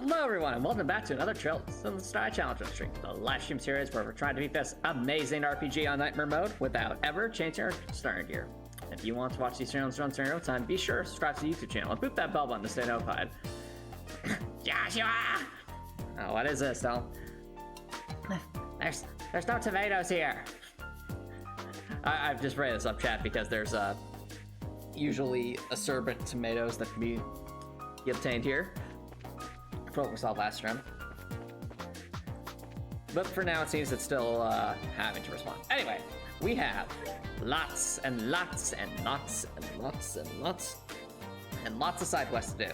Hello everyone, and welcome back to another Trails in the Sky Challenge stream, the live stream series where we're trying to beat this amazing RPG on Nightmare mode without ever changing our starting gear. If you want to watch these channels run during real time, be sure to subscribe to the YouTube channel and boot that bell button to stay notified. Joshua! Oh, what is this, though? There's no tomatoes here. I've just read this up chat because there's usually acerbic tomatoes that can be obtained here. For what we saw last stream. But for now, it seems it's still having to respond. Anyway, we have lots and lots and lots and lots and lots and lots of side quests to do.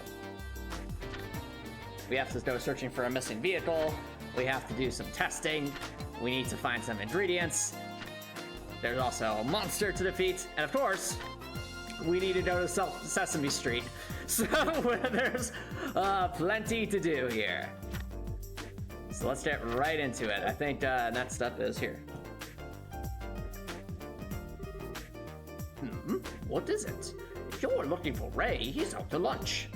We have to go searching for a missing vehicle. We have to do some testing. We need to find some ingredients. There's also a monster to defeat. And of course, we need to go to Sesame Street. So there's plenty to do here. So let's get right into it. I think next up is here. What is it? If you're looking for Ray, he's out to lunch.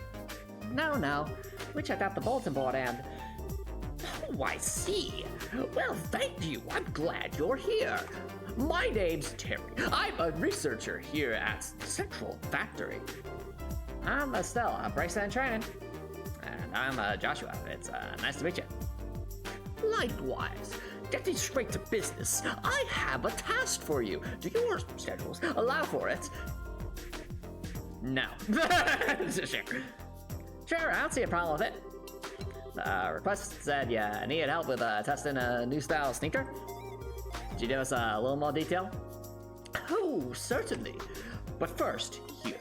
No. We checked out the bulletin board and... Oh, I see. Well, thank you. I'm glad you're here. My name's Terry. I'm a researcher here at Central Factory. I'm Estelle, I'm Bryce and training. And I'm Joshua. It's nice to meet you. Likewise. Getting straight to business, I have a task for you. Do your schedules allow for it? No. Sure, I don't see a problem with it. The request said you needed help with testing a new style sneaker. Could you give us a little more detail? Oh, certainly. But first, here.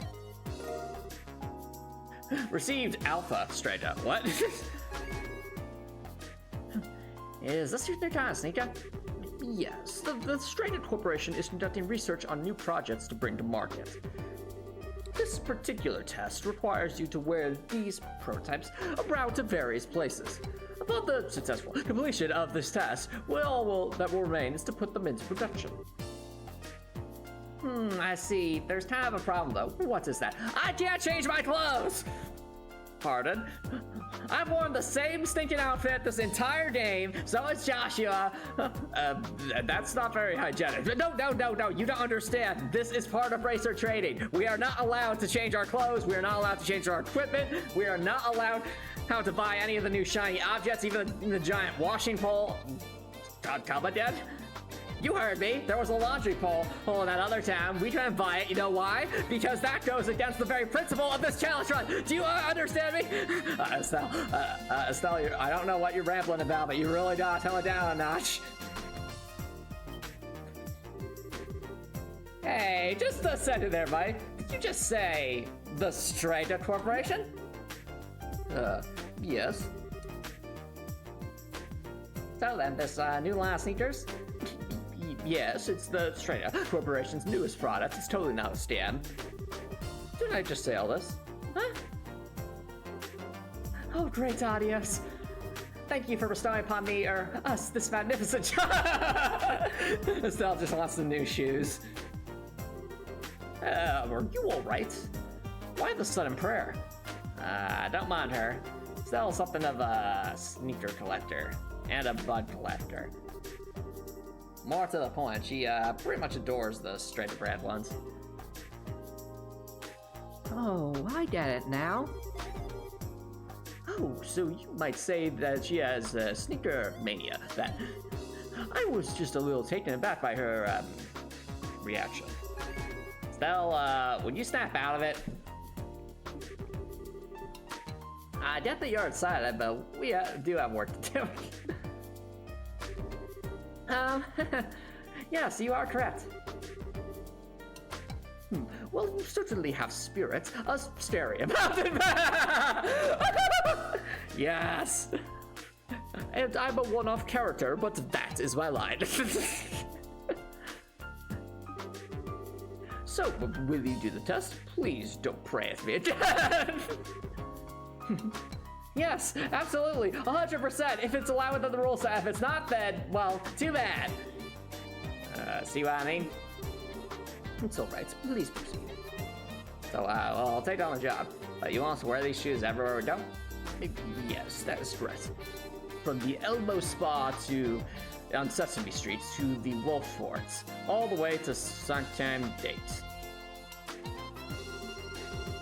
Received Alpha straight up. What? Is this your new kind of sneaker? Yes, the Straight Corporation is conducting research on new projects to bring to market. This particular test requires you to wear these prototypes around to various places. Upon the successful completion of this test, that will remain is to put them into production. I see. There's kind of a problem though. What is that? I can't change my clothes! Pardon? I've worn the same stinking outfit this entire game, so is Joshua. That's not very hygienic. No, you don't understand. This is part of racer training. We are not allowed to change our clothes. We are not allowed to change our equipment. We are not allowed how to buy any of the new shiny objects, even the giant washing pole. Come again? You heard me. There was a laundry pole in that other town. We couldn't buy it. You know why? Because that goes against the very principle of this challenge run. Do you understand me? Estelle, I don't know what you're rambling about, but you really gotta tone it down a notch. Hey, just a second there, Mike. Did you just say the Straight Corporation? Yes. So then, this new line of sneakers? Yes, it's the Straight Corporation's newest product. It's totally not a scam. Didn't I just say all this? Huh? Oh, great audience. Thank you for bestowing upon me, or us, this magnificent job. Estelle just wants some new shoes. Are you alright? Why the sudden prayer? Don't mind her. Estelle's something of a sneaker collector and a bud collector. More to the point, she pretty much adores the straight brand ones. Oh, I get it now. Oh, so you might say that she has sneaker mania. That I was just a little taken aback by her reaction. Estelle, would you snap out of it? I get that you're excited, but we do have work to do. Yes, you are correct. Well, you certainly have spirit. Us staring about it. Yes. And I'm a one-off character, but that is my line. So, will you do the test? Please don't pray at me again. Yes, absolutely, 100%. If it's allowed within the rule set, if it's not, then, well, too bad. See what I mean? It's alright, please proceed. So, well, I'll take on the job. But you want us to wear these shoes everywhere we go? Yes, that is correct. From the Elbow Spa on Sesame Street to the Wolf Fort, all the way to Sometime Date.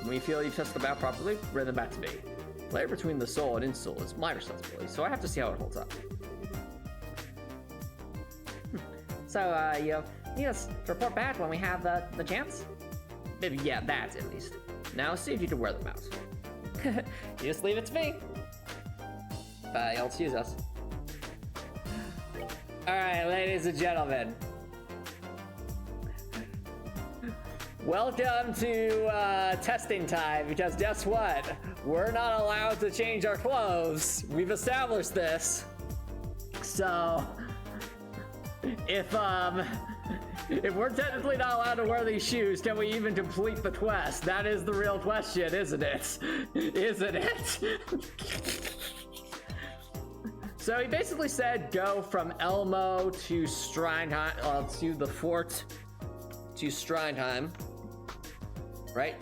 When you feel you've tested the battle properly, bring them back to me. Layer between the soul and insole is my responsibility, so I have to see how it holds up. So, you need us to report back when we have the chance? Maybe, yeah, that at least. Now see if you can wear them out. You just leave it to me. You'll excuse us. Alright, ladies and gentlemen. Welcome to testing time, because guess what? We're not allowed to change our clothes. We've established this. So, if we're technically not allowed to wear these shoes, can we even complete the quest? That is the real question, isn't it? Isn't it? So he basically said go from Elmo to Strindheim, to the fort to Strindheim, right?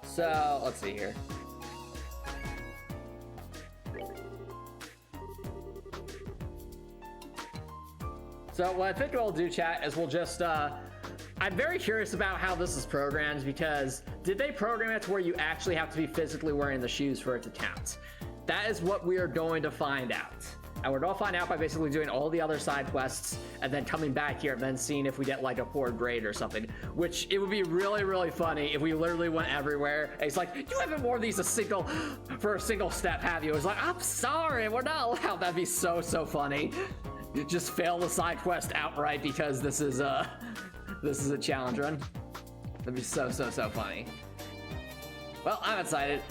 So let's see here. So what I think we'll do, chat, is we'll just, I'm very curious about how this is programmed, because did they program it to where you actually have to be physically wearing the shoes for it to count? That is what we are going to find out. And we're going to find out by basically doing all the other side quests and then coming back here and then seeing if we get like a 4th grade or something, which it would be really, really funny if we literally went everywhere. And it's like, you haven't worn these for a single step, have you? It's like, I'm sorry, we're not allowed. That'd be so, so funny. You just fail the side quest outright because this is a challenge run. That'd be so, so, so funny. Well, I'm excited.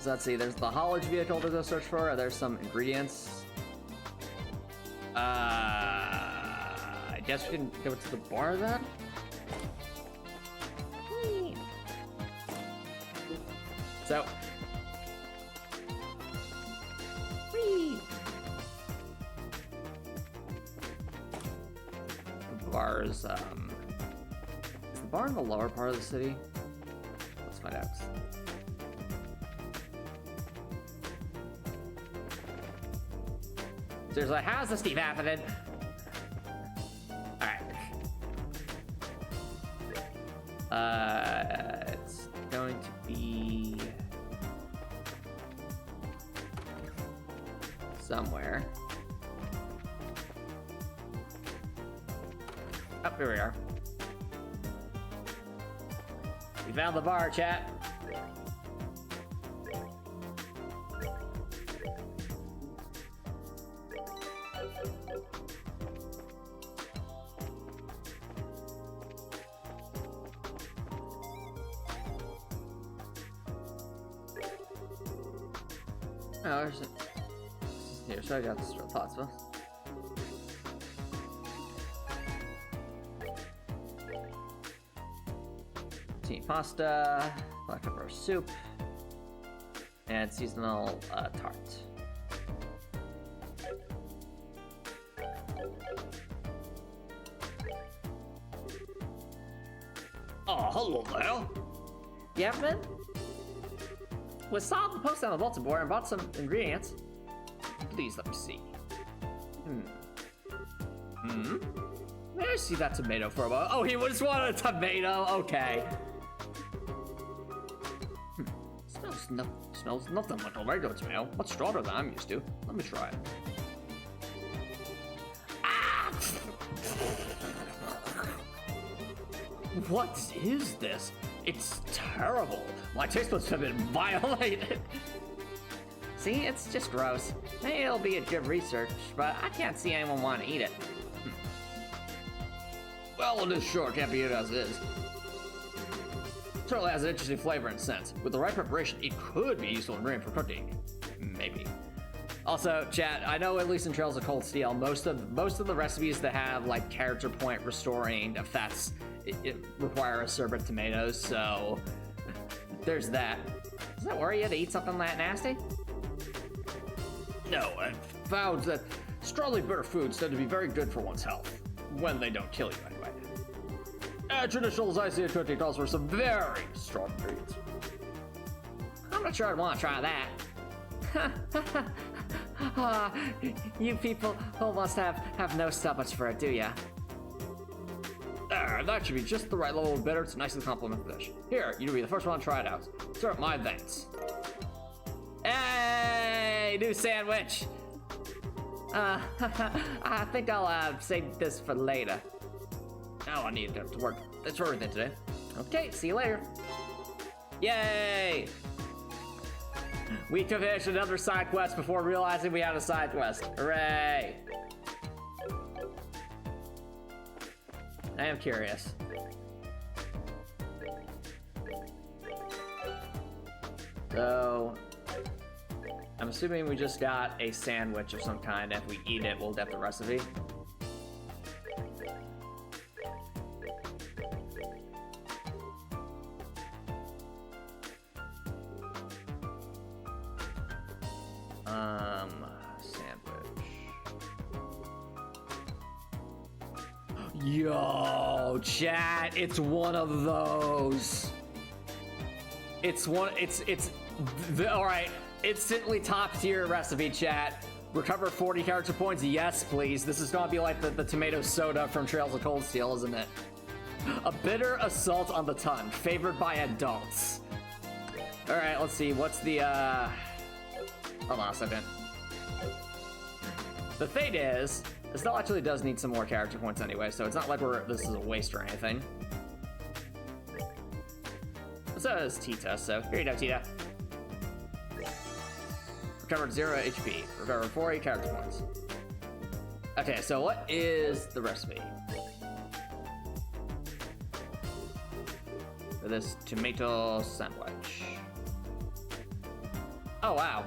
So let's see, there's the haulage vehicle to go search for. There's some ingredients. I guess we can go to the bar then? So. Whee! The bar's, is the bar in the lower part of the city? Let's find out. Seriously, how's this keep happening? Alright. It's going to be somewhere. Oh, here we are. We found the bar, chat. Oh, there's it. Here, so I got this real thoughts, well. Tea pasta, black pepper soup, and seasonal tart. Oh, hello there. You haven't been? We saw the post on the bulletin board and bought some ingredients. Please let me see. May I see that tomato for a moment? Oh, he just wanted a tomato. Okay. Smells nothing like a regular tomato. Much stronger than I'm used to. Let me try it. Ah! What is this? It's terrible. My taste buds have been violated. See, it's just gross. Maybe it'll be a good research, but I can't see anyone want to eat it. Well, it is sure can't be eaten as it is. Certainly has an interesting flavor and scent. With the right preparation, it could be a useful ingredient for cooking. Maybe. Also, chat, I know at least in Trails of Cold Steel, most of the recipes that have like character point restoring effects it require acerbic tomatoes, so there's that. Does that worry you to eat something that nasty? No, I've found that strongly bitter foods tend to be very good for one's health, when they don't kill you anyway. Traditional Zeiss cooking calls for some very strong ingredients. not sure I'd want to try that. You people almost have no stomachs for it, do ya? There, that should be just the right level of bitter to nicely complement the dish. Here, you be the first one to try it out. Sir, my thanks. Hey, new sandwich. I think I'll save this for later. Oh, I need to work. That's everything today. Okay, see you later. Yay! We finished another side quest before realizing we had a side quest. Hooray! I am curious. So, I'm assuming we just got a sandwich of some kind. If we eat it, we'll get the recipe. Sandwich. Yo, chat, it's one of those. All right, instantly top tier recipe, chat. Recover 40 character points, yes please. This is gonna be like the tomato soda from Trails of Cold Steel, isn't it? A bitter assault on the tongue, favored by adults. All right, let's see, what's the, hold on a second. The thing is, Estelle actually does need some more character points anyway, so it's not like this is a waste or anything. So is Tita, so here you go, Tita. Recovered 0 HP. Recovered 40 character points. Okay, so what is the recipe for this tomato sandwich? Oh, wow.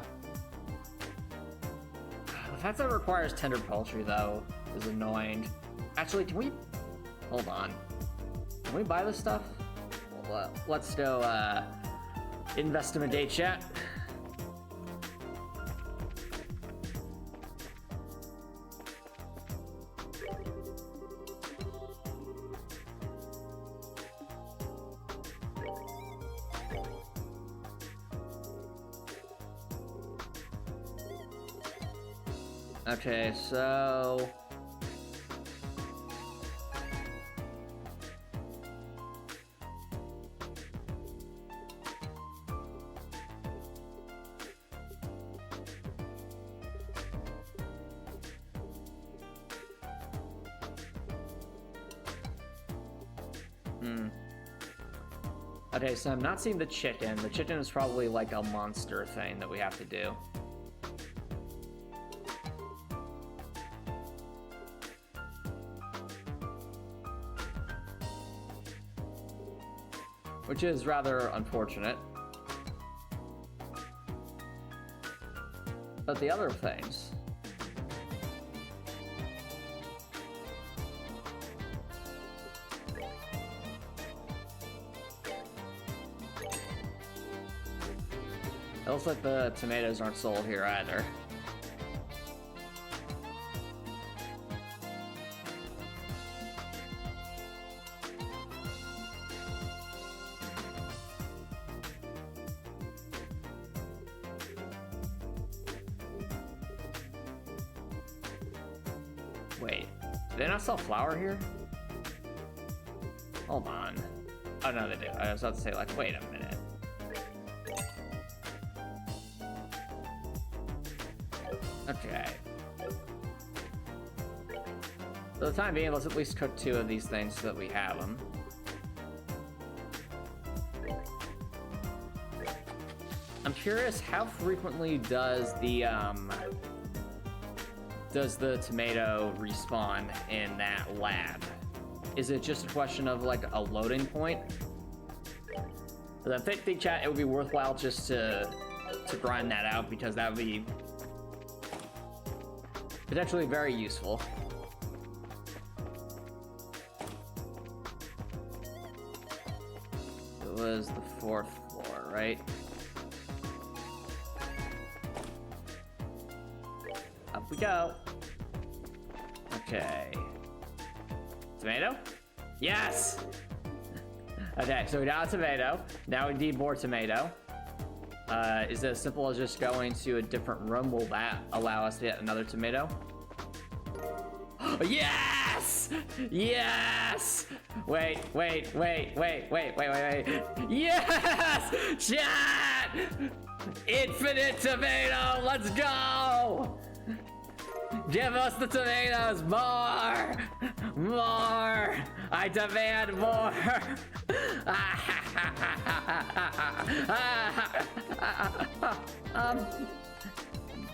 The fact that it requires tender poultry, though, is annoying. Actually, can we... Hold on. Can we buy this stuff? Well, let's go, investigate, chat. Okay, so... Okay, so I'm not seeing the chicken. The chicken is probably like a monster thing that we have to do. Which is rather unfortunate. But the other things... It looks like the tomatoes aren't sold here either. Wait, do they not sell flour here? Hold on. Oh no, they do. I was about to say, like, wait a minute. Okay. For the time being, let's at least cook 2 of these things so that we have them. I'm curious, how frequently does the tomato respawn in that lab? Is it just a question of like a loading point? But I think, chat, it would be worthwhile just to grind that out, because that would be potentially very useful. It was the 4th floor, right? Up we go. Okay. Tomato? Yes! Okay, so we got a tomato. Now we need more tomato. Is it as simple as just going to a different room? Will that allow us to get another tomato? Yes! Yes! Wait. Yes! Chat! Infinite tomato! Let's go! Give us the tomatoes! More! More! I demand more!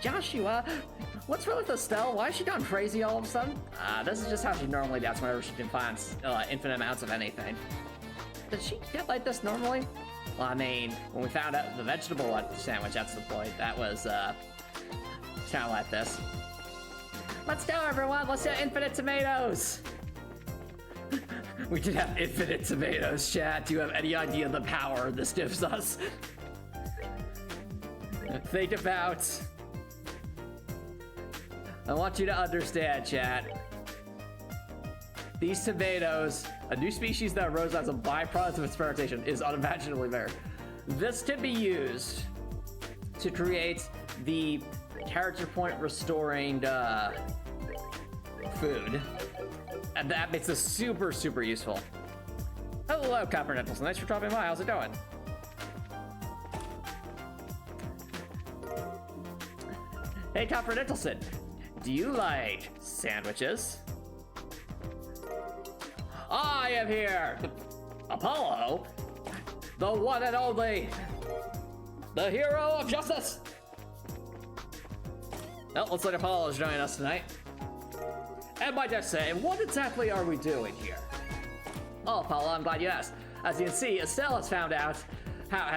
Joshua, what's wrong with Estelle? Why is she gone crazy all of a sudden? This is just how she normally does whenever she can find infinite amounts of anything. Does she get like this normally? Well, I mean, when we found out the vegetable sandwich, that's the point. That was kind of like this. Let's go, everyone! Let's get infinite tomatoes! We did have infinite tomatoes, chat. Do you have any idea the power this gives us? Think about... I want you to understand, chat. These tomatoes, a new species that arose as a byproduct of experimentation, is unimaginably rare. This can be used to create the character point restoring food. And that makes this super, super useful. Hello, Copper Nipples. Thanks for dropping by. How's it going? Hey, Copper Nicholson. Do you like sandwiches? I am here! Apollo? The one and only! The hero of justice! Well, looks like Apollo is joining us tonight. And might I say, what exactly are we doing here? Oh, Apollo, I'm glad you asked. As you can see, Estelle has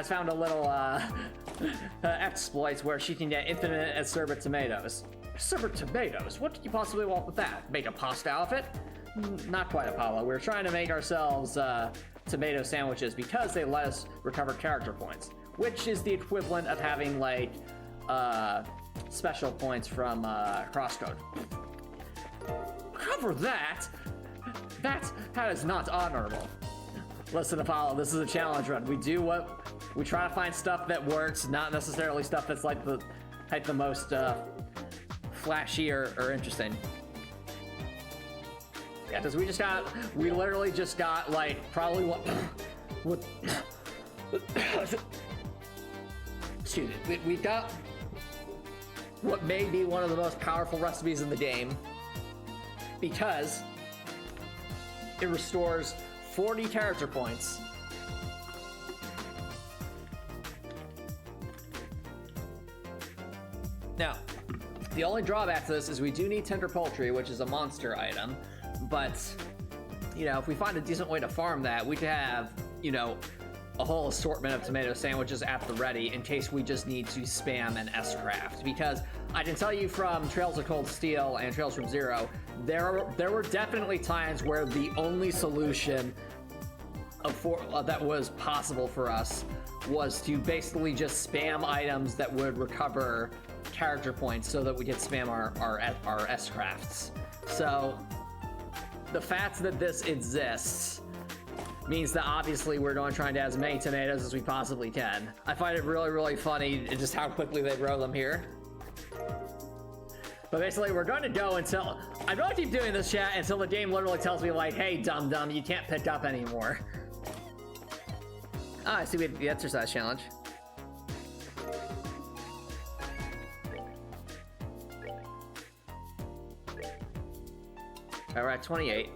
found a little exploit where she can get infinite acerbic tomatoes. Acerbic tomatoes? What could you possibly want with that? Make a pasta outfit? Not quite, Apollo. We're trying to make ourselves tomato sandwiches because they let us recover character points, which is the equivalent of having like special points from Crosscode. Cover that? That is not honorable. Listen, Apollo, this is a challenge run. We try to find stuff that works, not necessarily stuff that's like the most flashy or interesting. Yeah, because we literally just got like probably what excuse me, we got what may be one of the most powerful recipes in the game because it restores 40 character points. Now, the only drawback to this is we do need tender poultry, which is a monster item. But, you know, if we find a decent way to farm that, we could have, you know, a whole assortment of tomato sandwiches at the ready in case we just need to spam an S-craft. Because I can tell you from Trails of Cold Steel and Trails from Zero, there were definitely times where the only solution that was possible for us was to basically just spam items that would recover character points so that we could spam our S-crafts. So the fact that this exists means that obviously we're going to try and add as many tomatoes as we possibly can. I find it really, really funny just how quickly they grow them here. But basically, we're going to go until... I'm going to keep doing this, chat, until the game literally tells me, like, hey, dum-dum, you can't pick up anymore. Ah, I see we have the exercise challenge. All right, 28.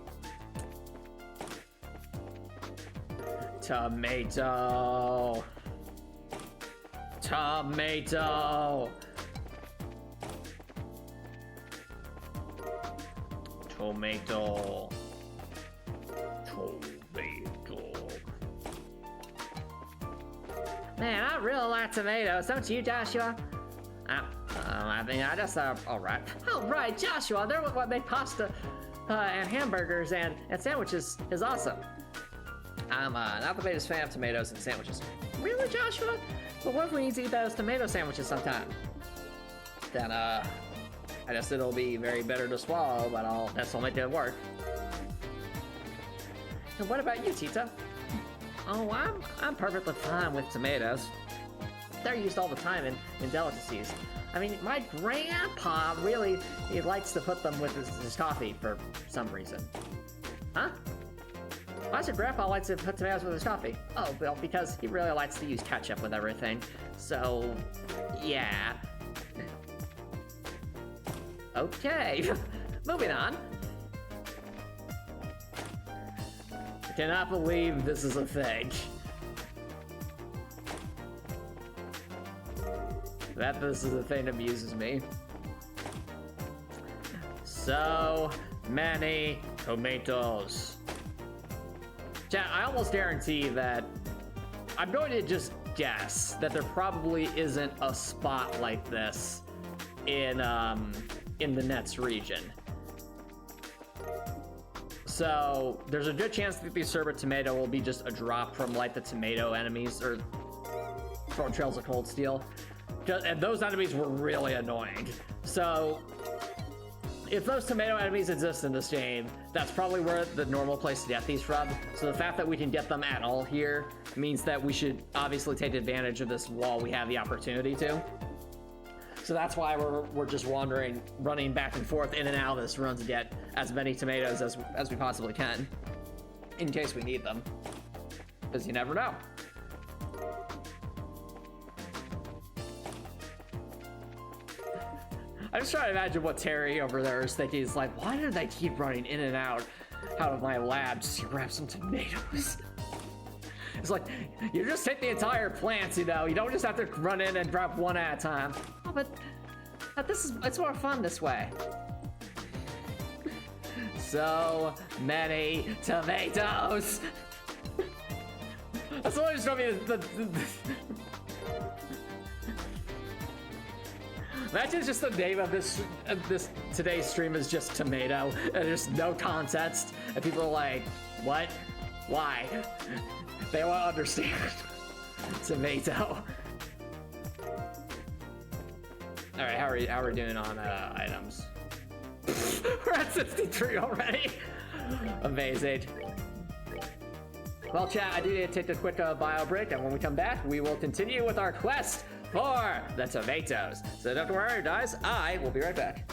Tomato. Tomato. Tomato. Tomato. Man, I really like tomatoes, don't you, Joshua? I mean, I just, all right, Joshua, they're what make pasta and hamburgers and sandwiches is awesome. I'm not the biggest fan of tomatoes and sandwiches. Really, Joshua? But what if we need to eat those tomato sandwiches sometime? Then, I guess it'll be very bitter to swallow, but I'll still make it work. And what about you, Tito? Oh, I'm perfectly fine with tomatoes. they're used all the time in delicacies. I mean, my grandpa really, he likes to put them with his coffee for some reason. Huh? Why does your grandpa like to put tomatoes with his coffee? Oh, well, because he really likes to use ketchup with everything. So, yeah. Okay, moving on. I cannot believe this is a thing. That this is a thing that amuses me. So many tomatoes. Chat, I almost guarantee that I'm going to just guess that there probably isn't a spot like this in the Nets region. So there's a good chance that the acerbic tomato will be just a drop from like the tomato enemies or from Trails of Cold Steel. And those enemies were really annoying. So if those tomato enemies exist in this game, that's probably where the normal place to get these from. So the fact that we can get them at all here means that we should obviously take advantage of this while we have the opportunity to. So that's why we're just wandering, running back and forth in and out of this run to get as many tomatoes as we possibly can, in case we need them, because you never know. I just try to imagine what Terry over there is thinking. He's like, why do they keep running in and out of my lab just to grab some tomatoes? It's like, you just hit the entire plant, you know? You don't just have to run in and grab one at a time. Oh, but it's more fun this way. So many tomatoes. That's what just gonna be the Imagine just the name of this today's stream is just tomato, and there's no context, and people are like, what? Why? They won't understand. Tomato. All right, how are we doing on items? We're at 63 already. Amazing. Well, chat, I do need to take a quick bio break, and when we come back, we will continue with our quest for the tomatoes. So don't worry, guys. I will be right back.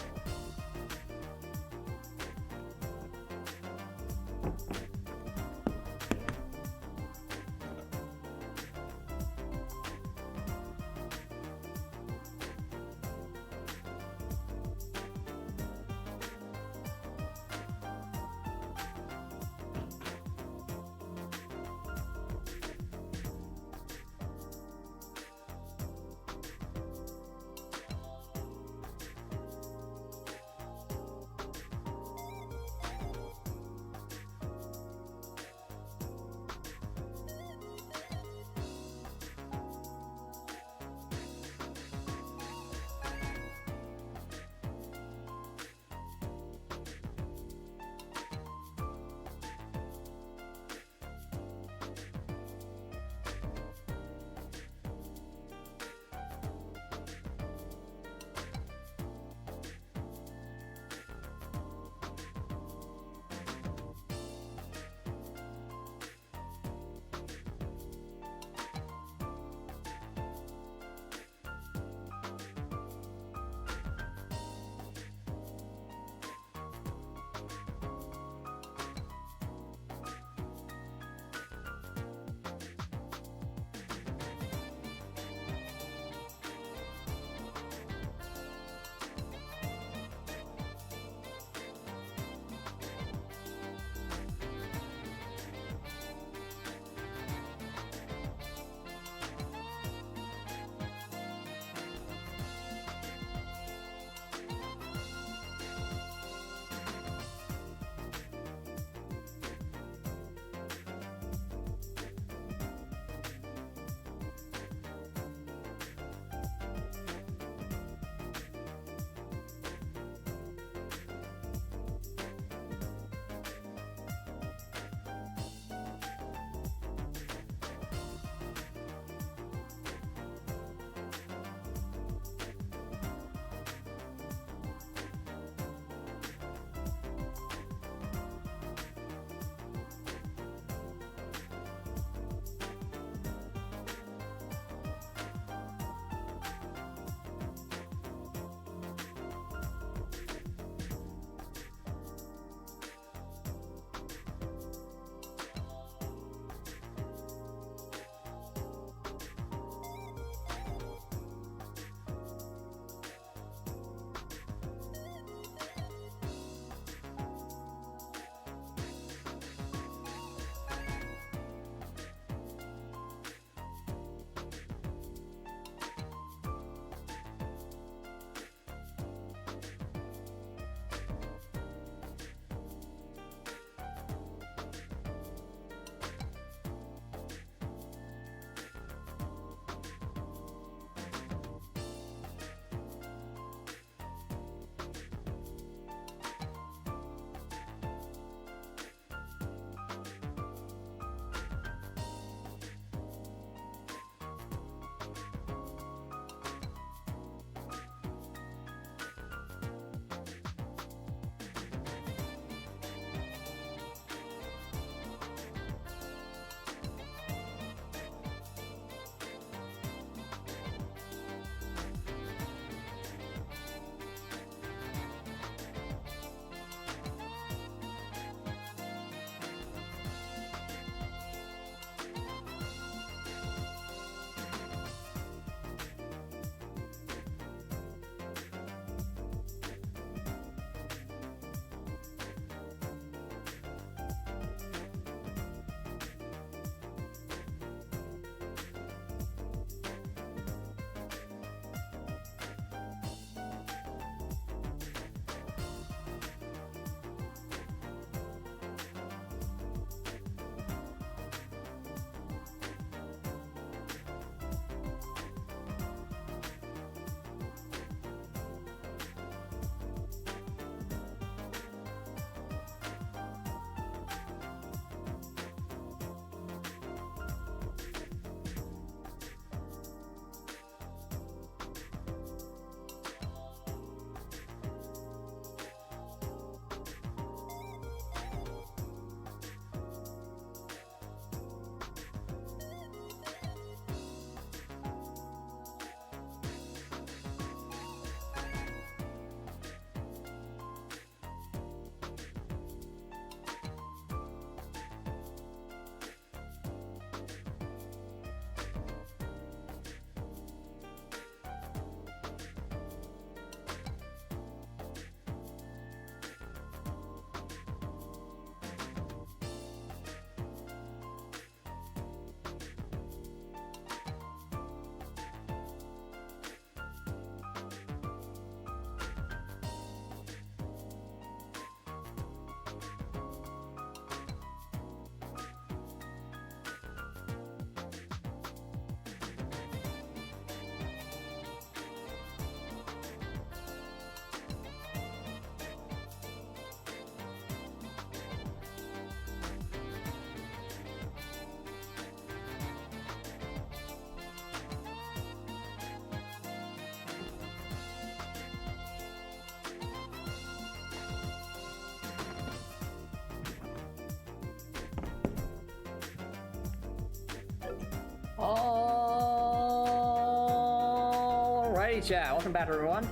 Alrighty, chat. Welcome back, everyone.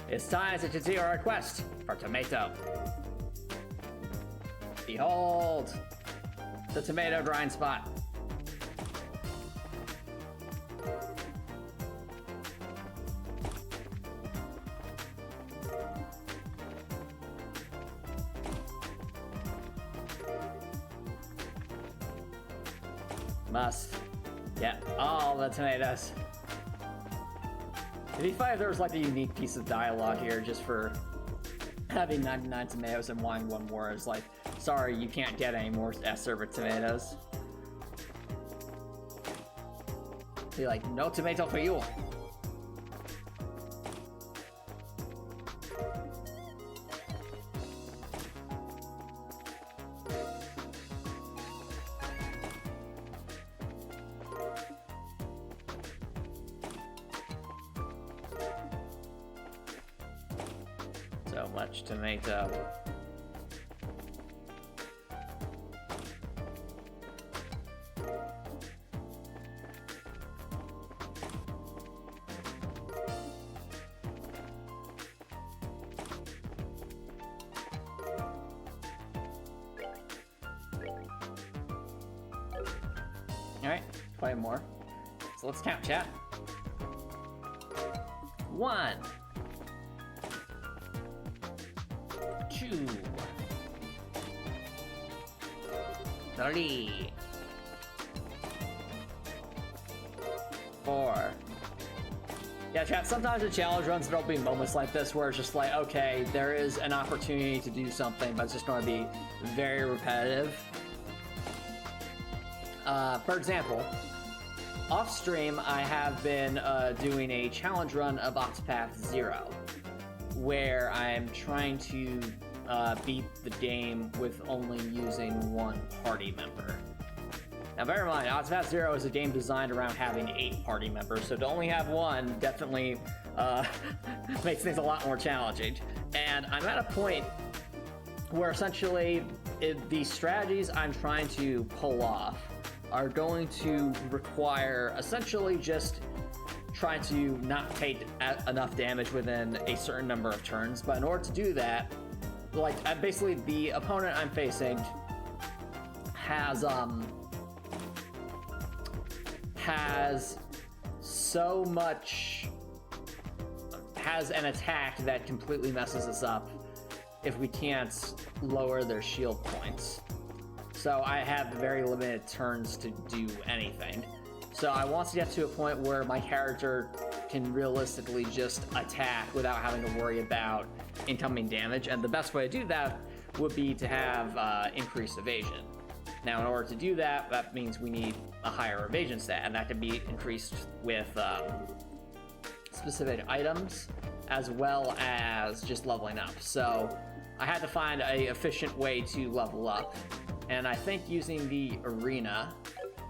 It's time to continue our quest for tomato. Behold, the tomato drying spot. Must get all the tomatoes. It'd be funny if there was like a unique piece of dialogue here just for having 99 tomatoes and wanting one more. It's like, sorry, you can't get any more acerbic tomatoes. Be like, no tomato for you. So much tomato. Alright, 20 more. So let's count, chat. 1, 2, 3, 4. Yeah, chat, sometimes the challenge runs, there'll be moments like this where it's just like, okay, there is an opportunity to do something, but it's just going to be very repetitive. For example, off stream, I have been doing a challenge run of Octopath 0, where I'm trying to beat the game with only using one party member. Now bear in mind, Octopath 0 is a game designed around having 8 party members, so to only have one definitely makes things a lot more challenging. And I'm at a point where essentially the strategies I'm trying to pull off are going to require essentially just trying to not take enough damage within a certain number of turns. But in order to do that, like basically the opponent I'm facing has so much, has an attack that completely messes us up if we can't lower their shield points. So I have very limited turns to do anything. So I want to get to a point where my character can realistically just attack without having to worry about incoming damage. And the best way to do that would be to have increased evasion. Now, in order to do that, that means we need a higher evasion stat, and that can be increased with specific items as well as just leveling up. So I had to find an efficient way to level up. And I think using the arena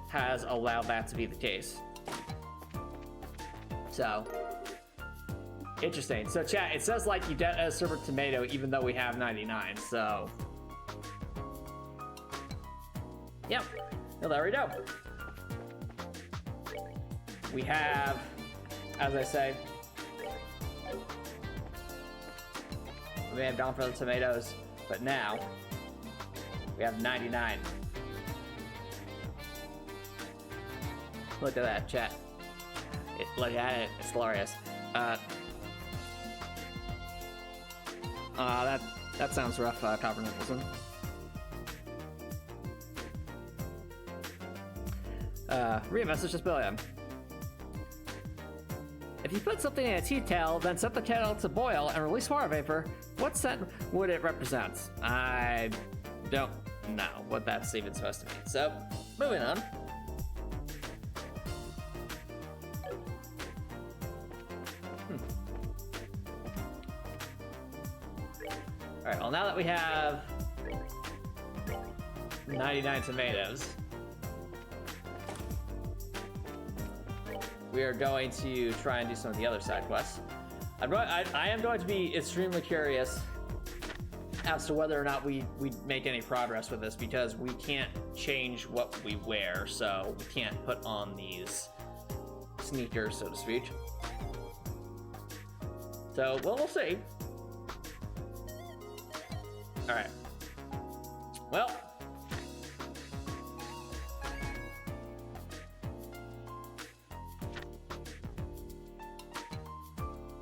has allowed that to be the case. So, interesting. So chat, it says like you get a acerbic tomato even though we have 99, so. Yep, well, there we go. We have, as I say, we have gone for the tomatoes, but now, we have 99. Look at that, chat. Look at it, it's glorious. That sounds rough, Copper Nicholson. Read message just billion. If you put something in a tea kettle, then set the kettle to boil and release water vapor, what scent would it represent? I don't know what that's even supposed to mean. So, moving on. Alright, well now that we have 99 tomatoes, we are going to try and do some of the other side quests. I am going to be extremely curious as to whether or not we make any progress with this, because we can't change what we wear, so we can't put on these sneakers, so to speak. So, well, we'll see. Alright. Well.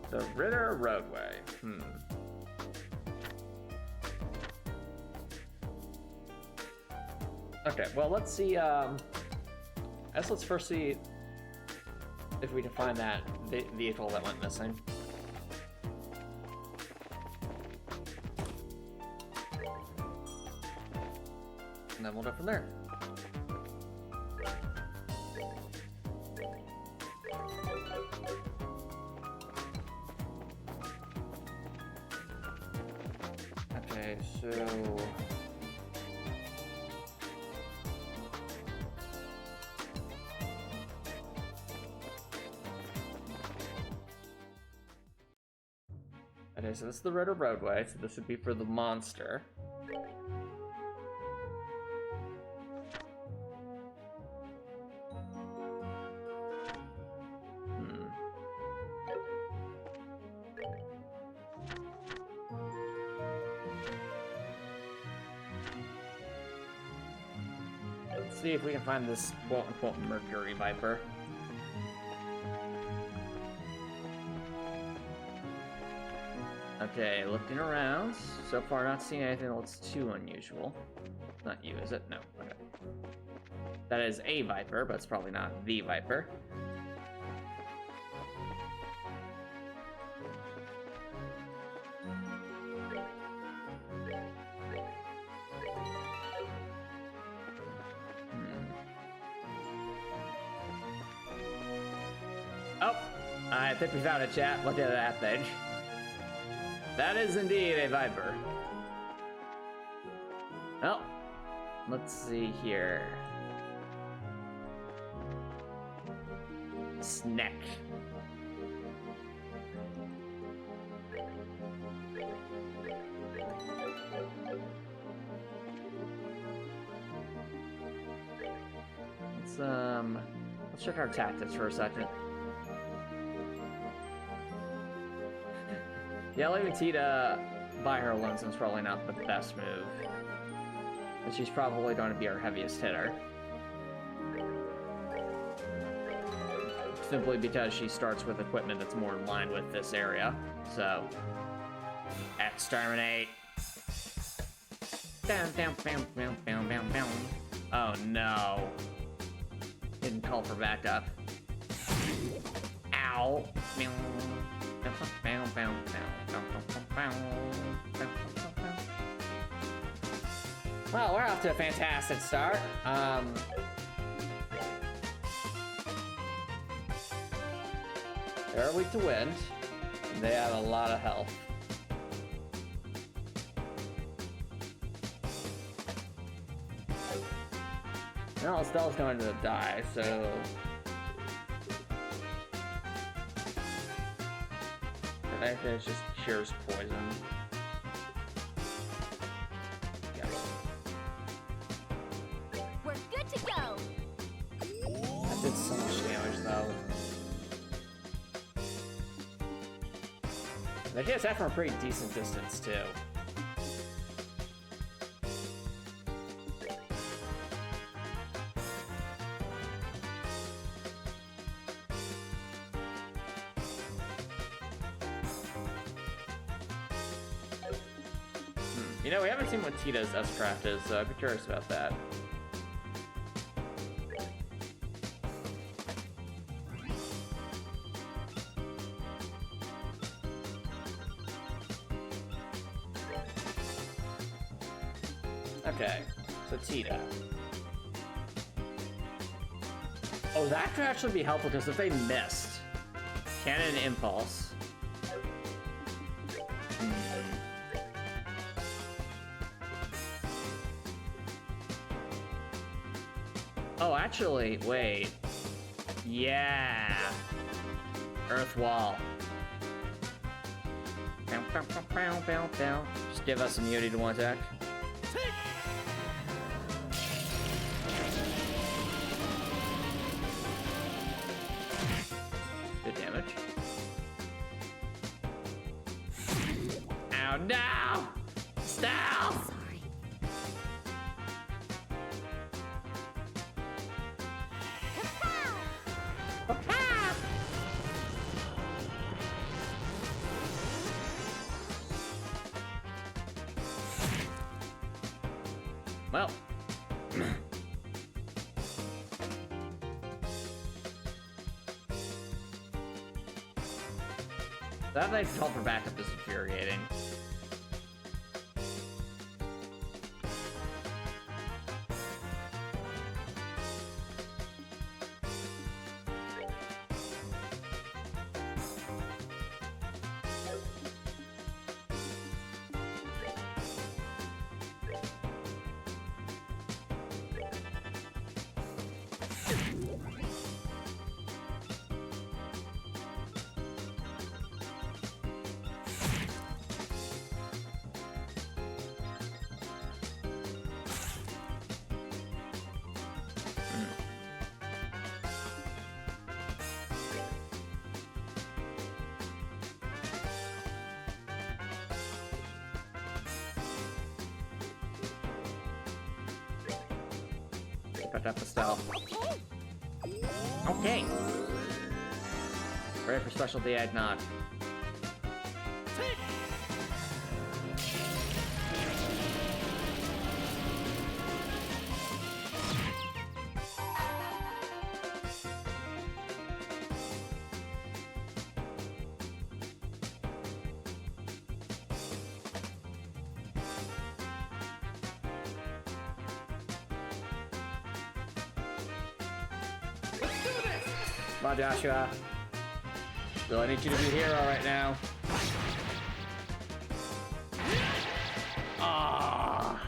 The Ritter Roadway. Okay, well, let's see, let's first see if we can find that vehicle that went missing. And then we'll go from there. Okay, so... Okay, so this is the Ritter Roadway, so this would be for the monster. Let's see if we can find this quote-unquote Mercury Viper. Okay, looking around. So far, not seeing anything that's too unusual. Not you, is it? No. Okay. That is a Viper, but it's probably not the Viper. Oh! I think we found a chat. Look at that thing. That is indeed a Viper. Well, let's see here. Snack. Let's check our tactics for a second. Yeah, leaving Tita by her lonesome is probably not the best move. But she's probably going to be our heaviest hitter. Simply because she starts with equipment that's more in line with this area. So, exterminate. Oh no. Didn't call for backup. Ow. Well, we're off to a fantastic start. They're weak to wind. They have a lot of health. Now Estelle's going to die, so... I think it just cures poison. Yes. We're good to go. That did so much damage, though. They hit that from a pretty decent distance, too. You know, we haven't seen what Tita's S-Craft is, so I'd be curious about that. Okay, so Tita. Oh, that could actually be helpful, because if they missed, Cannon Impulse. Oh, actually, wait. Yeah. Earth Wall. Just give us immunity to one attack. Good damage. no, no! Stealth! Well. That nice call for backup is infuriating. Got that for stealth. Okay. Ready for specialty eggnog. Come on, Joshua. Really need you to be a hero right now. Ah.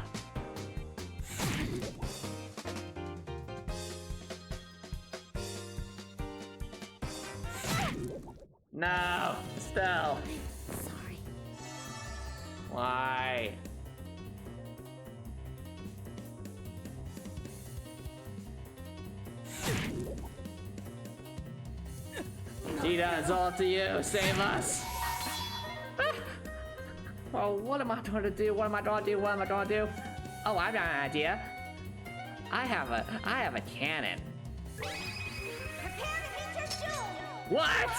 No, Estelle. Sorry. Why? Cheetah, it's all up to you. Save us. Oh, what am I going to do? What am I going to do? What am I going to do? Oh, I've got an idea. I have a cannon. Prepare to meet your doom. What?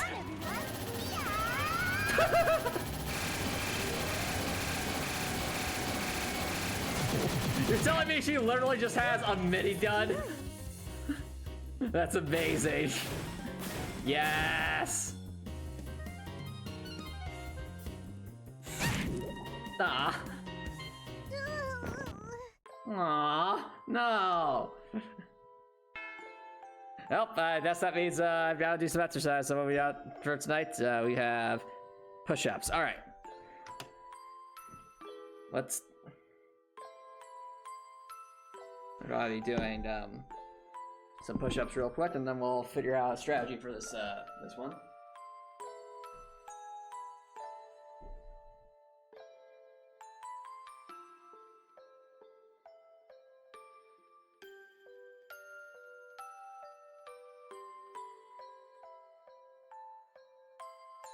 You're telling me she literally just has a mini gun? That's amazing. Yes. Ah. Aw, no. Well, I guess that means I've got to do some exercise. So what we got for tonight? We have push-ups. All right. Let's. We're going to be doing some push-ups real quick, and then we'll figure out a strategy for this this one.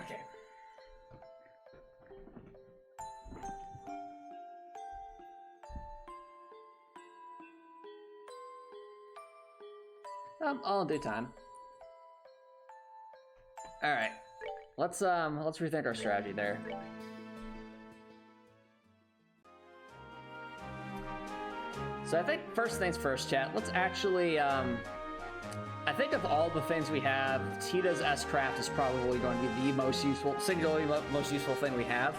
Okay. All in due time. All right, let's rethink our strategy there. So I think first things first, chat. Let's actually, I think of all the things we have, Tita's S-Craft is probably going to be the most useful, singularly most useful thing we have.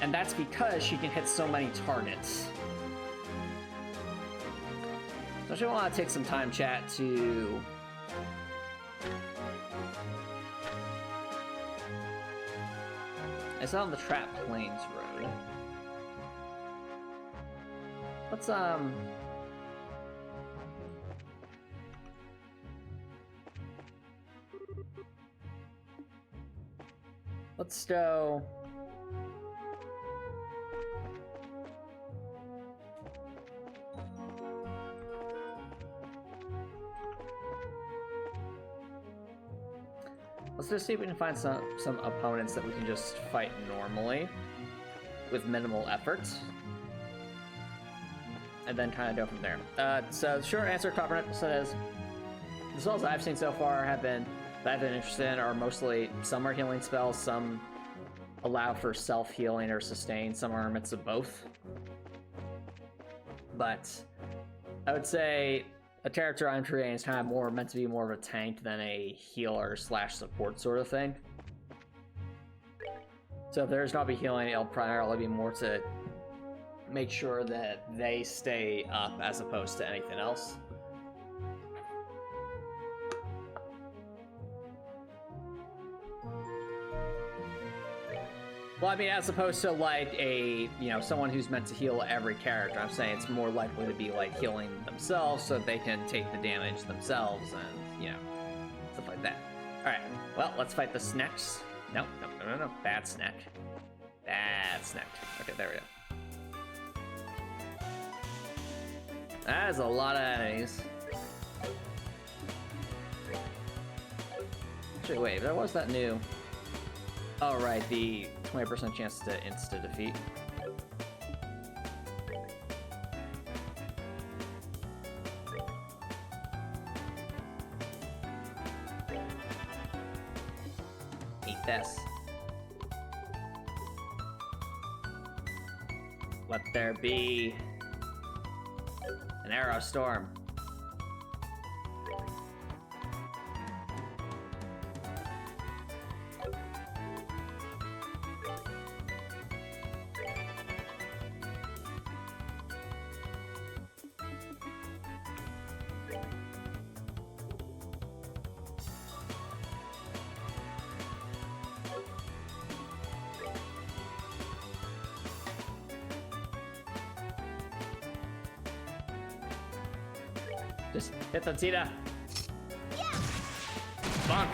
And that's because she can hit so many targets. So I actually want to take some time, chat, to it's on the Trap Plains Road. Let's go. Let's just see if we can find some opponents that we can just fight normally with minimal effort. And then kind of go from there. So the short answer Coppernet says, the spells I've seen so far that I've been interested in are mostly, some are healing spells, some allow for self-healing or sustain, some are a mix of both. But I would say a character I'm creating is kind of more meant to be more of a tank than a healer slash support sort of thing. So if there's not be healing, it'll primarily be more to make sure that they stay up as opposed to anything else. Well, I mean, as opposed to like a, you know, someone who's meant to heal every character, I'm saying it's more likely to be like healing themselves so they can take the damage themselves and, you know, stuff like that. All right, well, let's fight the snacks. No, bad snack. Bad snack. Okay, there we go. That is a lot of enemies. Actually, wait, there was that new... Oh, right, the 20% chance to insta-defeat. Eat this. Let there be an arrow storm. Just hit the Tita. Yeah. Bonk.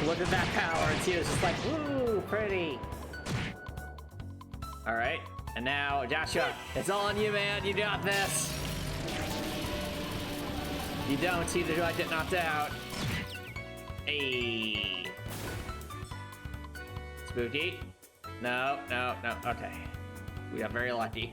Look at that power, and Tita's just like, ooh, pretty. All right, and now Joshua, it's all on you, man. You got this. You don't, Tita, do I get knocked out? Hey. Spooky. No. Okay. We got very lucky.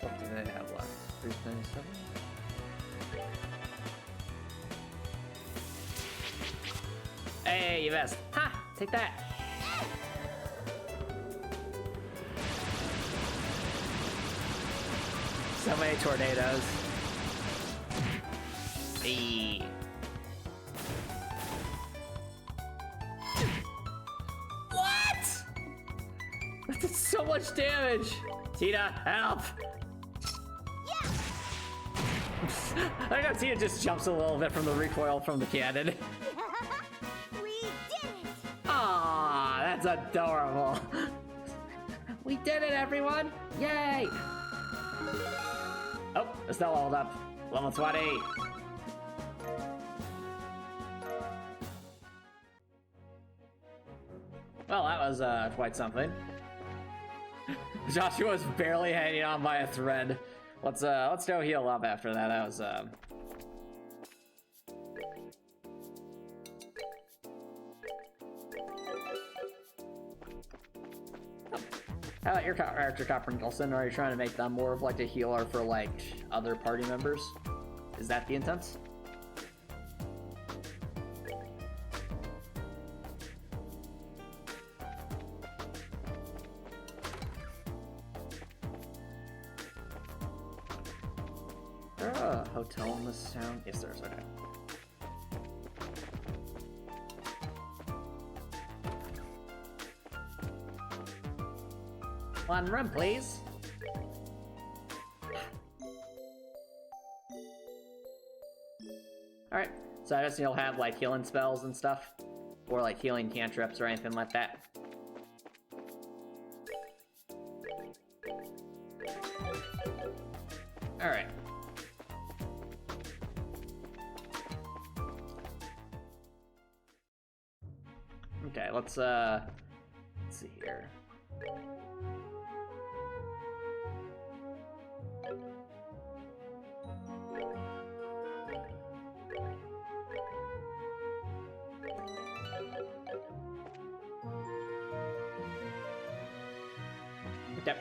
What do they have left? 397? Hey, you missed. Ha! Take that! So many tornadoes. Hey. What? That did so much damage! Tita, help! I know Tia just jumps a little bit from the recoil from the cannon. We did it! Aw, that's adorable. We did it, everyone! Yay! Oh, Estelle leveled up. Level 20. Well, that was quite something. Joshua's barely hanging on by a thread. Let's go heal up after that. That was How about your character, Copper Nicholson? Are you trying to make them more of like a healer for like other party members? Is that the intent? Is there a hotel in this town? Yes, there's. Okay. One room, please. Alright, so I guess you'll have like healing spells and stuff, or like healing cantrips or anything like that. Alright. Okay, let's see here. Yep.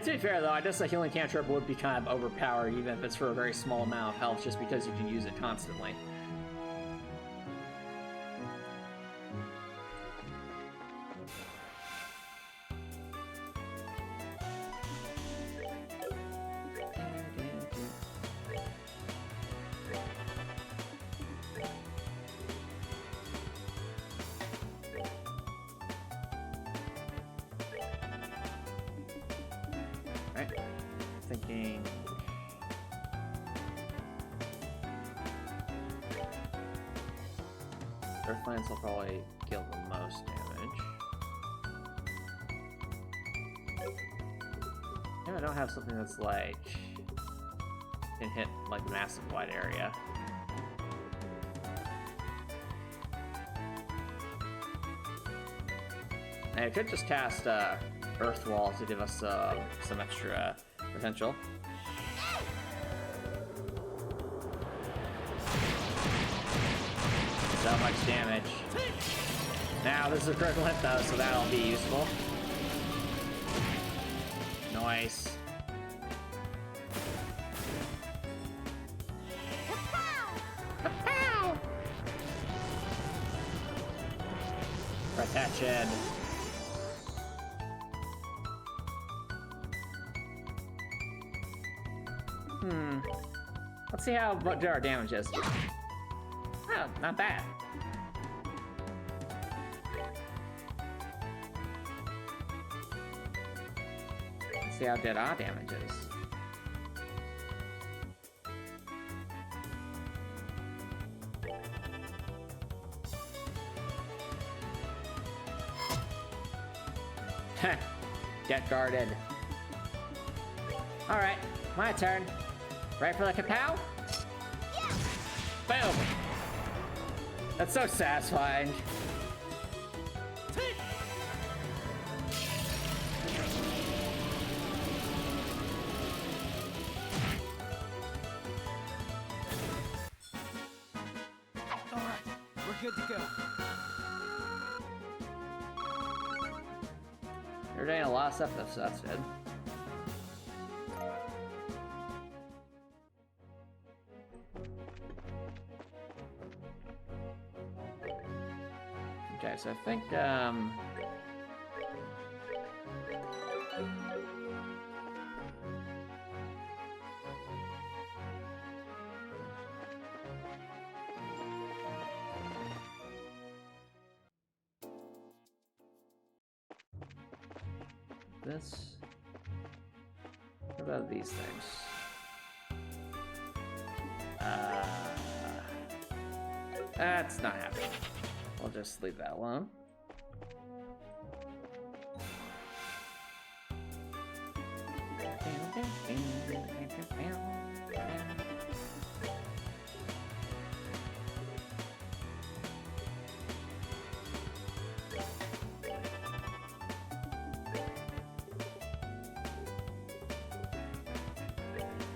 To be fair though, I guess a healing cantrip would be kind of overpowered even if it's for a very small amount of health, just because you can use it constantly. Thinking... Earthlance will probably kill the most damage. Yeah, I don't have something that's like... can hit like massive wide area. And I could just cast Earth Wall to give us some extra potential. So much damage. Now this is equivalent though, so that'll be useful. Nice. Kapow! Protection. Let's see how what our damage is. Oh, not bad. Let's see how good our damage is. Heh. Get guarded. Alright, my turn. Ready for the kapow? Yeah. Boom! That's so satisfying. Alright, we're good to go. You're doing a lot of stuff though, so that's good. Okay, so I think, this. What about these things? That's not happening. We'll just leave that alone.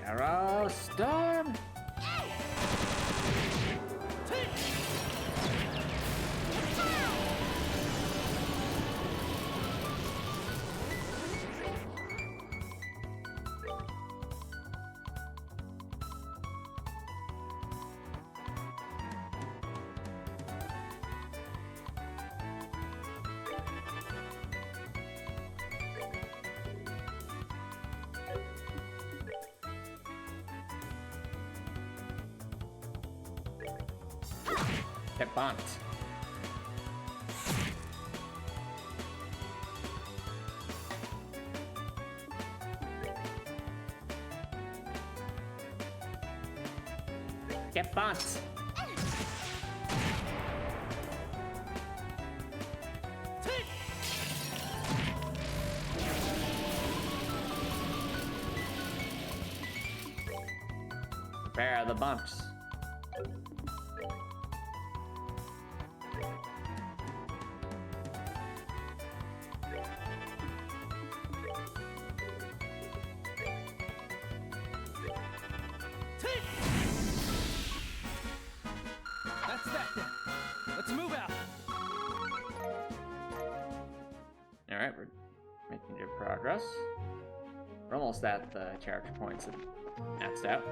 Arrow storm! Get bumped. Get bumped. Prepare the bumps. That's that then. Let's move out. All right, we're making good progress. We're almost at the character points and maxed out.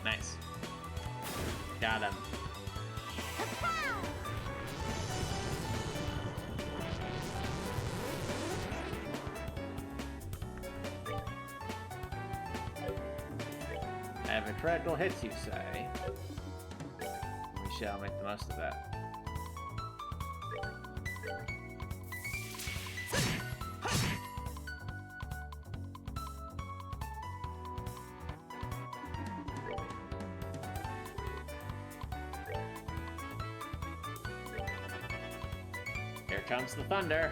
Nice. Got him. I have a critical hits, you say? We shall make the most of that. Here comes the thunder.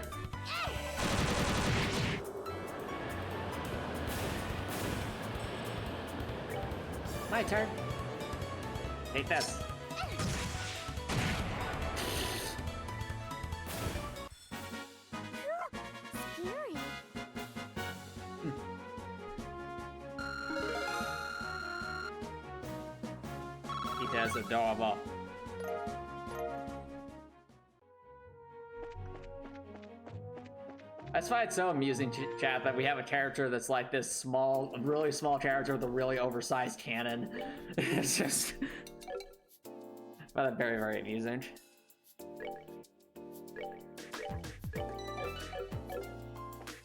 My turn. Take this. Scary. He does adorable. That's why it's so amusing, chat, that we have a character that's like this small, really small character with a really oversized cannon. It's just... but very, very amusing.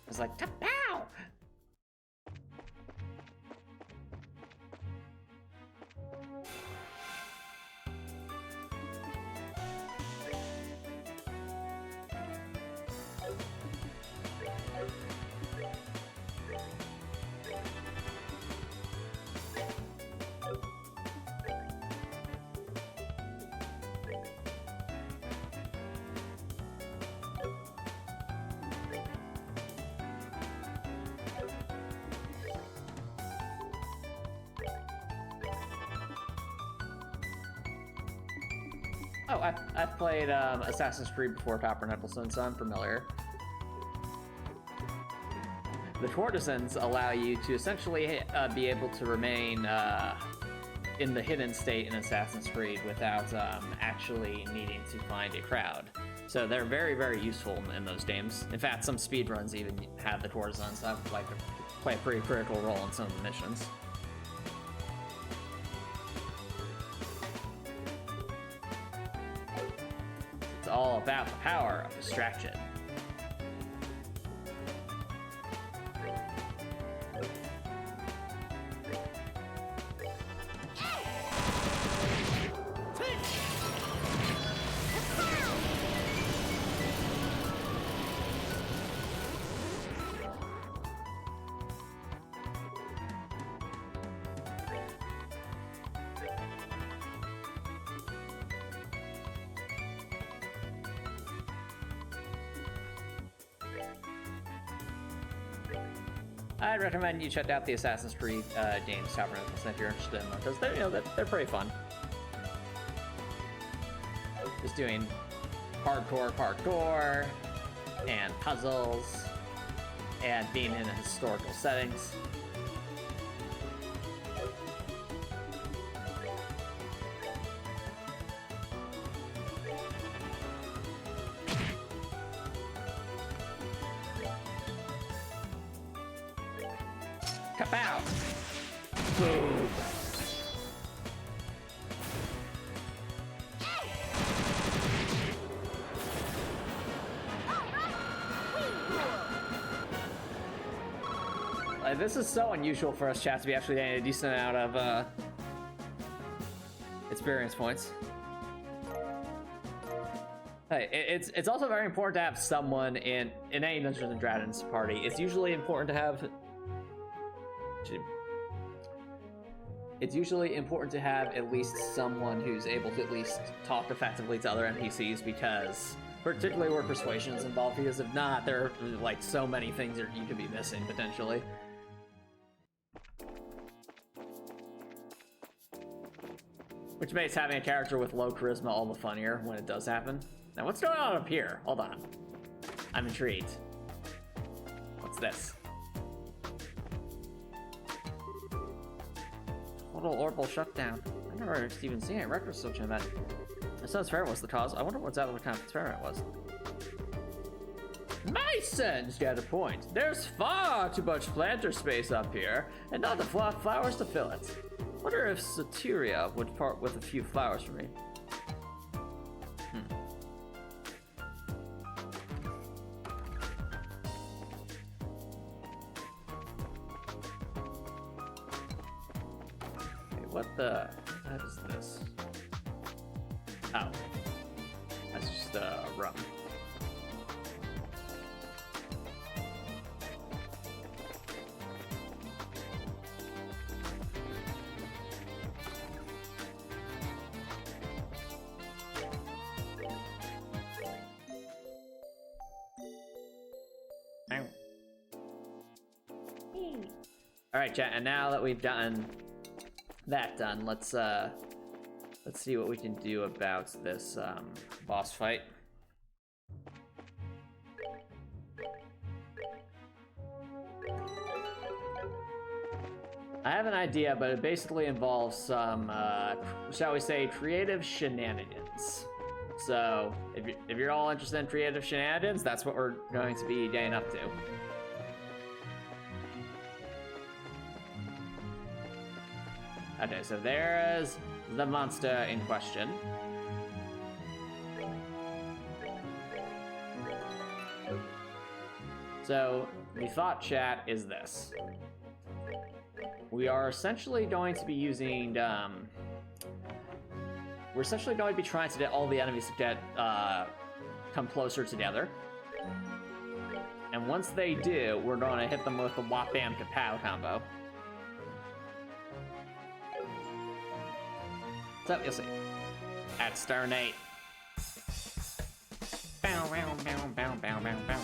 It's like, ta-pow! Oh, I've played Assassin's Creed before, Copper and Eccleston, so I'm familiar. The courtesans allow you to essentially be able to remain in the hidden state in Assassin's Creed without actually needing to find a crowd. So they're very, very useful in those games. In fact, some speedruns even have the courtesans that like to play a pretty critical role in some of the missions. It's all about the power of distraction. I'd recommend you check out the Assassin's Creed games, Tavern if you're interested in them, because they're, they're pretty fun. Just doing hardcore parkour and puzzles and being in historical settings. Kapow! Boom! This is so unusual for us, chat, to be actually getting a decent amount of experience points. Hey, it's also very important to have someone in any Dungeons and Dragons party. It's usually important to have. It's usually important to have at least someone who's able to at least talk effectively to other NPCs, because particularly where persuasion is involved, because if not, there are like so many things that you could be missing potentially. Which makes having a character with low charisma all the funnier when it does happen. Now, what's going on up here? Hold on. I'm intrigued. What's this? Total orbital shutdown. I never even seen any records such an event. I saw experiment was the cause. I wonder what kind of experiment it was. Masons get a point. There's far too much planter space up here, and not enough flowers to fill it. Wonder if Soteria would part with a few flowers for me. Okay, what is this? Oh. That's just rum. All right, chat. And now that we've done that, let's see what we can do about this boss fight. I have an idea, but it basically involves some, shall we say, creative shenanigans. So, if you're all interested in creative shenanigans, that's what we're going to be getting up to. Okay, so there's the monster in question. So, the thought, chat, is this. We are essentially going to be using, we're essentially going to be trying to get all the enemies to get, come closer together. And once they do, we're going to hit them with the Whop Bam Kapow combo. So, you'll see. Exterminate. Bow, bow, bow, bow, bow, bow, bow.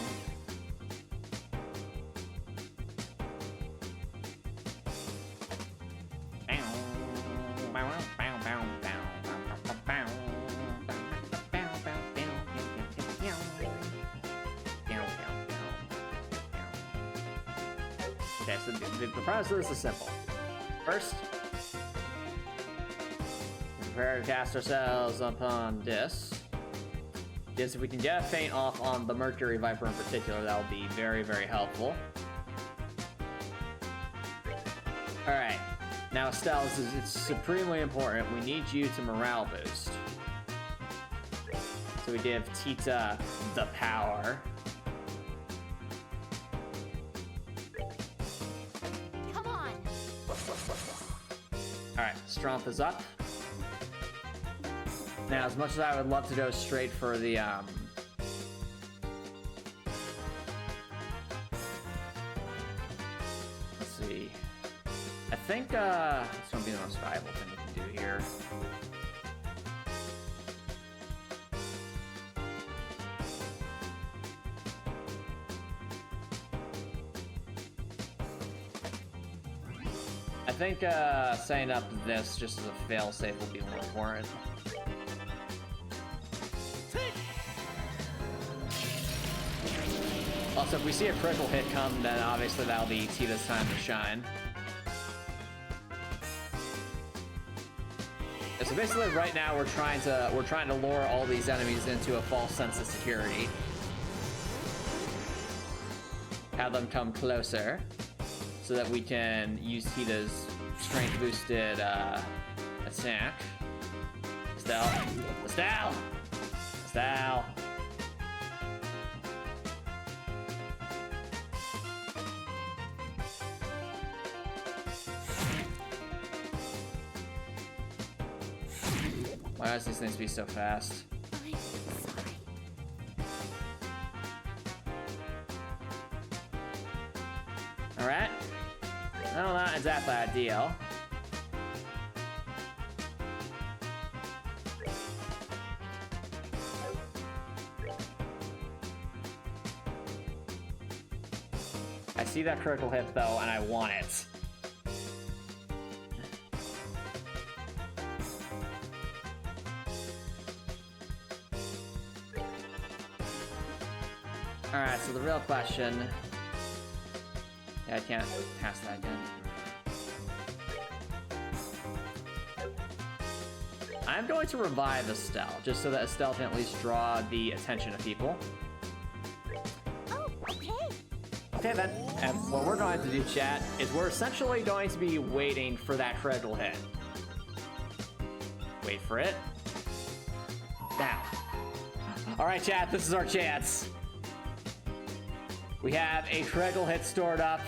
Okay, so the premise of this is simple. First, prepare to cast ourselves upon this. If we can get a feint off on the Mercury Viper in particular, that will be very, very helpful. Alright, now Estelle, it's supremely important. We need you to morale boost. So we give Tita the power. Come on. Alright, Strength is up. Now, as much as I would love to go straight for the, let's see. I think, it's gonna be the most valuable thing we can do here. think setting up this just as a failsafe will be more important. Also, if we see a critical hit come, then obviously that'll be Tita's time to shine. So basically, right now we're trying to lure all these enemies into a false sense of security. Have them come closer, so that we can use Tita's strength boosted attack. Estelle, Estelle, Estelle. Why does these things be so fast? I'm sorry. Alright. No, not exactly ideal. I see that critical hit though, and I want it. Alright, so the real question... Yeah, I can't pass that again. I'm going to revive Estelle, just so that Estelle can at least draw the attention of people. Oh, okay. Okay then, and what we're going to do, chat, is we're essentially going to be waiting for that critical hit. Wait for it. Now. Alright, chat, this is our chance. We have a critical hit stored up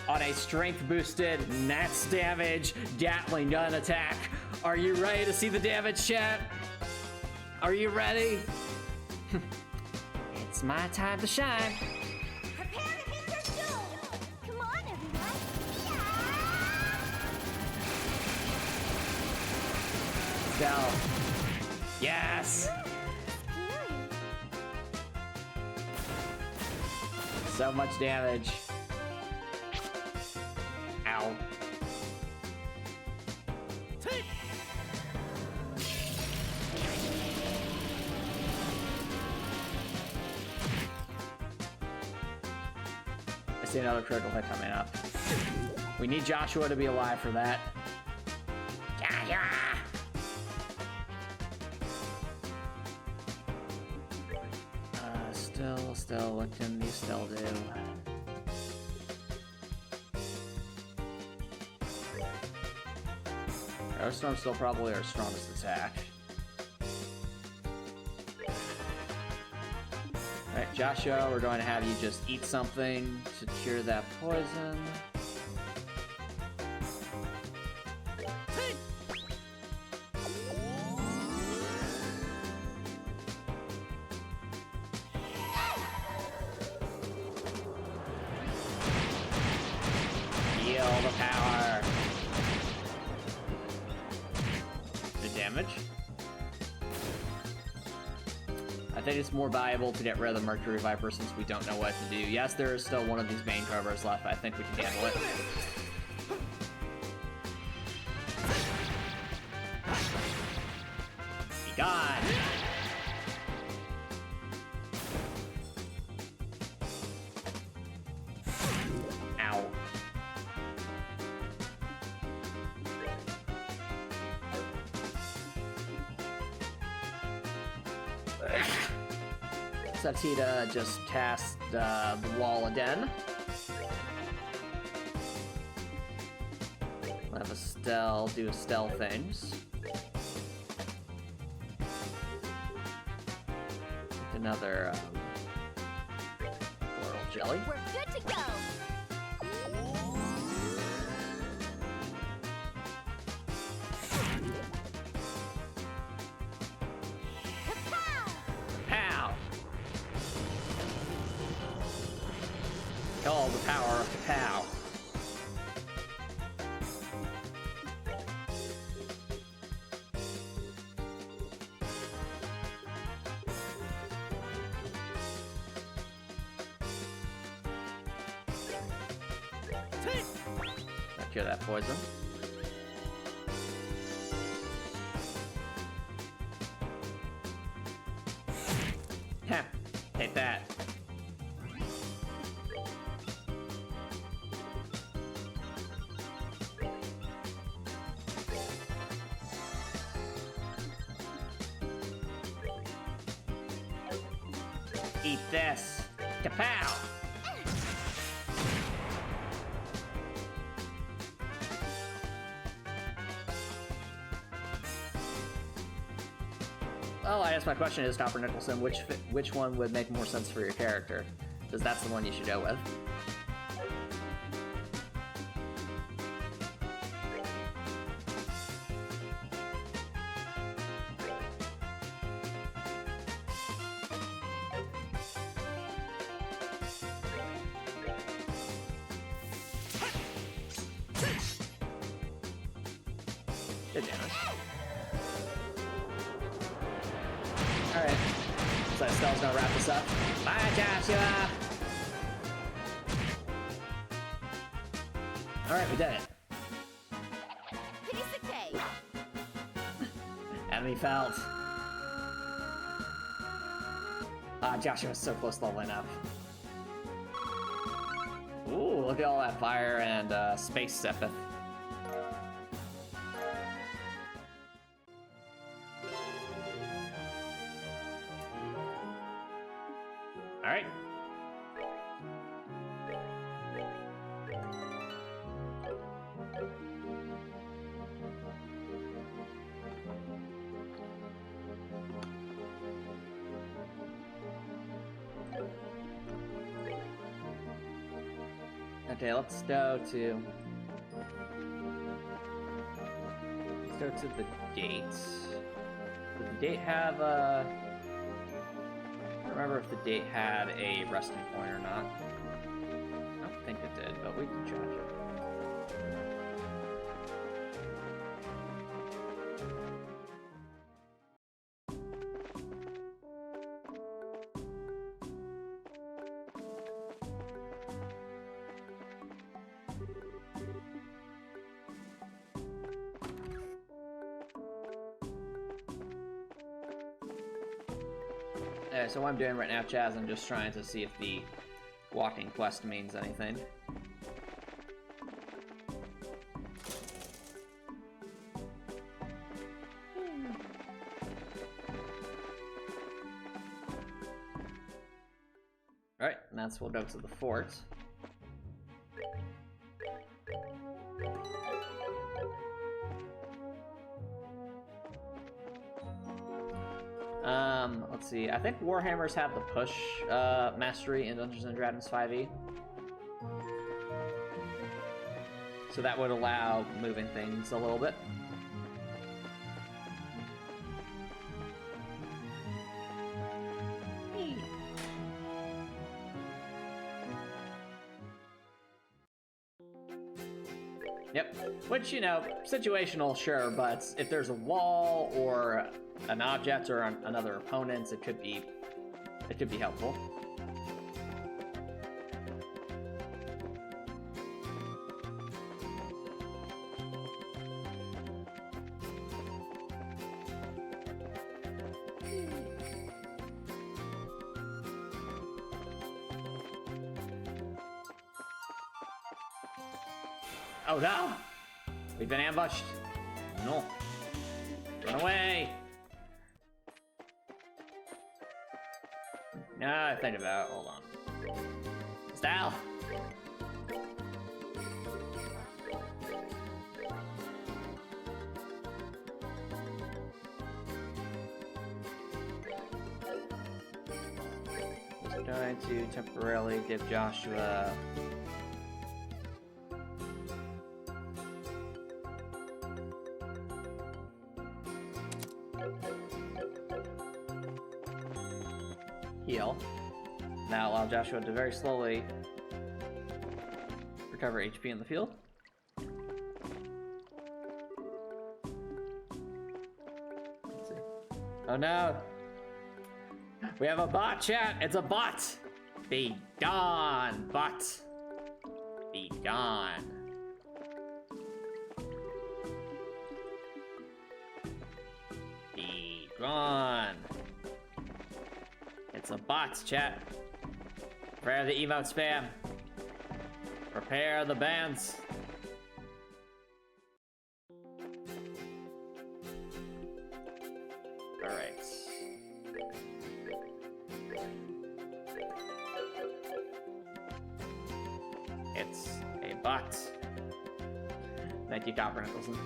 on a strength-boosted, max damage Gatling gun attack. Are you ready to see the damage, chat? Are you ready? It's my time to shine. Prepare to hit your soul. Come on, everyone. Go. Yes! Scary. So much damage. Ow. I see another critical hit coming up. We need Joshua to be alive for that. Joshua! Still, what can you still do? Aerostorm's still probably our strongest attack. Alright, Joshua, we're going to have you just eat something to cure that poison. Feel the power. The damage. I think it's more valuable to get rid of the Mercury Viper since we don't know what to do. Yes, there is still one of these main covers left, but I think we can handle it. Be gone! Ow. Satita just cast the wall again. We'll have Estelle do Estelle things. Another floral jelly. We're good to go. Pow! Oh, the power of the pow. Cure that poison. Take that. Eat this. Kapow! Oh, I guess my question is, Copper Nicholson, which one would make more sense for your character? Because that's the one you should go with. Good damage. Alright. So Estelle's gonna wrap this up. Bye, Joshua! Alright, we did it. Piece of cake. Enemy felt. Ah, Joshua's so close to leveling up. Ooh, look at all that fire and space sepith. Alright. Okay, let's go to the dates. Did the date have a... I don't remember if the date had a resting point or not. I don't think it did, but we can judge it. So what I'm doing right now, Chaz, I'm just trying to see if the walking quest means anything. Alright, and that's we'll go to the fort. Let's see. I think Warhammers have the push mastery in Dungeons & Dragons 5e. So that would allow moving things a little bit. Yep, which, you know, situational, sure, but if there's a wall or an object or another opponent, it could be helpful. Oh no! We've been ambushed. No. Run away! No, think about it. Hold on. Style! Just going to temporarily give Joshua heal. Now allow Joshua to very slowly recover HP in the field. Let's see. Oh no! We have a bot, chat! It's a bot! Be gone, bot! Be gone. Be gone. It's a bot, chat. Prepare the emote spam. Prepare the bans. Alright. It's a bot. Thank you, Copper Nicholson.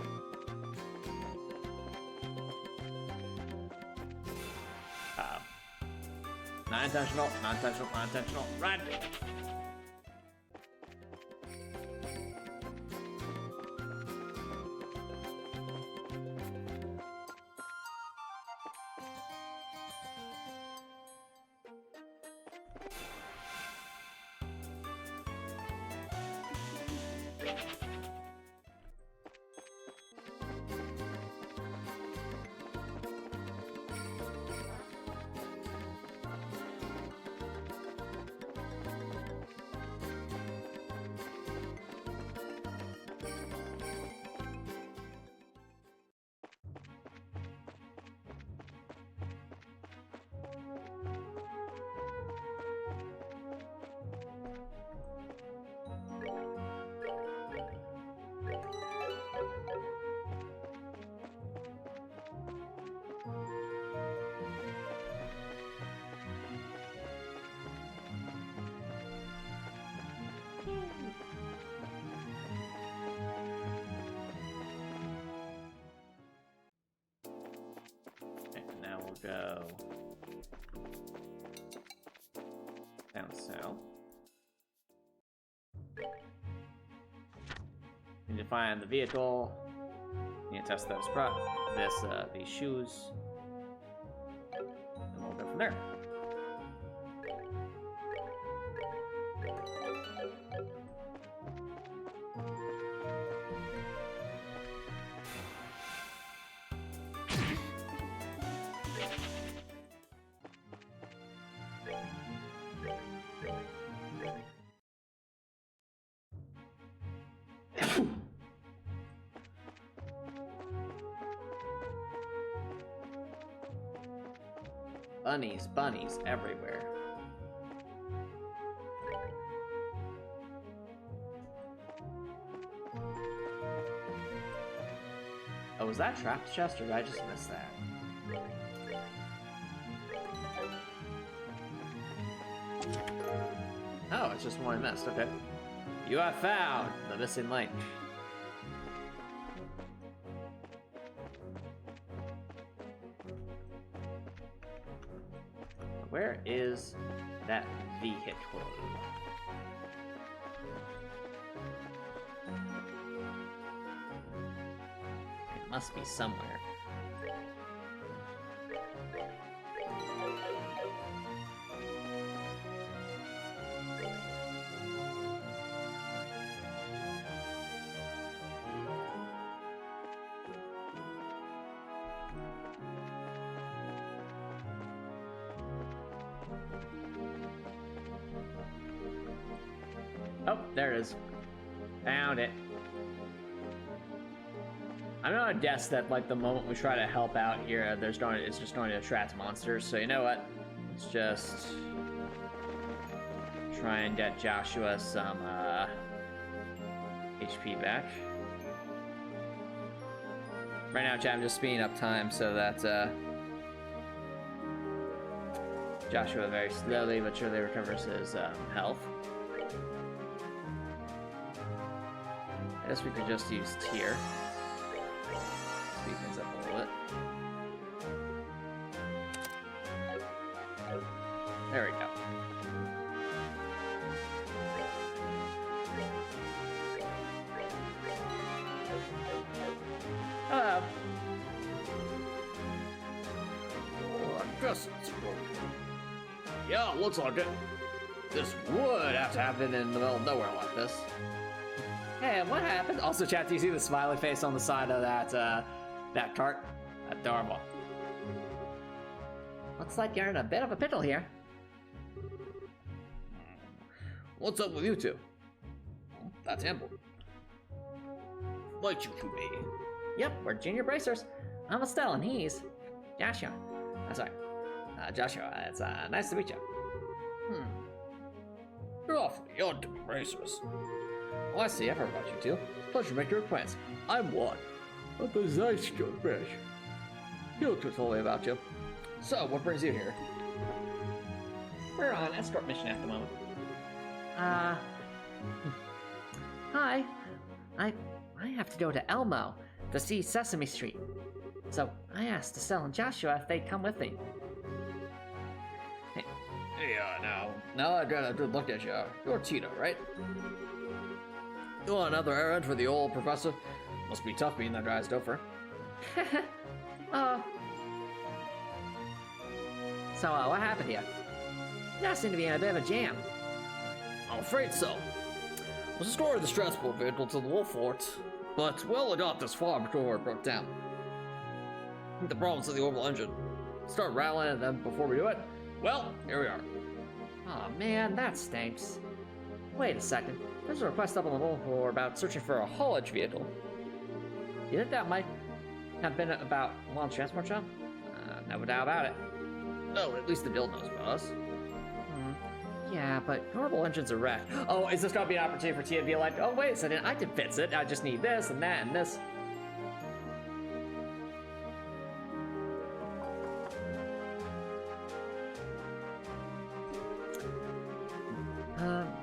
Not intentional, not intentional, not intentional. Run! Go down south. Need to find the vehicle. Need to test those these shoes, and we'll go from there. Bunnies everywhere. Oh, was that trapped chest or did I just miss that? Oh, it's just one I missed, okay. You have found the missing link. Where is that vehicle? It must be somewhere. Oh, there it is. Found it. I'm gonna guess that like the moment we try to help out here, it's just going to attract monsters. So you know what? Let's just try and get Joshua some HP back. Right now, chat, I'm just speeding up time so that Joshua very slowly but surely recovers his health. I guess we could just use tier. Speed things up a little bit. There we go. Hello. Oh, I guess it's yeah, looks like it. This would have to happen in the middle of nowhere like this. Hey, what happened? Also, chat, do you see the smiley face on the side of that cart? Adorable. Looks like you're in a bit of a pickle here. What's up with you two? That's Amber. Like you to be. Yep, we're junior bracers. I'm Estelle and he's Joshua. I'm sorry. Joshua, it's nice to meet you. You're awfully young to be racers. Oh, I see, I've heard about you two. It's a pleasure to make your acquaintance. I'm one of the Zeiss branch. He'll tell me about you. So, what brings you here? We're on escort mission at the moment. Hi. I have to go to Elmo to see Sesame Street. So I asked Estelle and Joshua if they'd come with me. Hey, now I got a good look at you. You're Tito, right? You want another errand for the old professor? Must be tough being that guy's gopher. So, what happened here? You guys seem to be in a bit of a jam. I'm afraid so. I was escorting the transport vehicle to the Wolf Fort, but we only got this far before it broke down. I think the problem's in the orbital engine. Start rattling at them before we do it. Well, here we are. Aw, man, that stinks. Wait a second. There's a request up on the Wolf Fort about searching for a haulage vehicle. You think that might have been about a launch transport job? No doubt about it. Well, at least the guild knows about us. Yeah, but orbital engines are wrecked. Oh, is this gonna be an opportunity for Tia to be like, oh, wait a second, I can fix it. I just need this and that and this.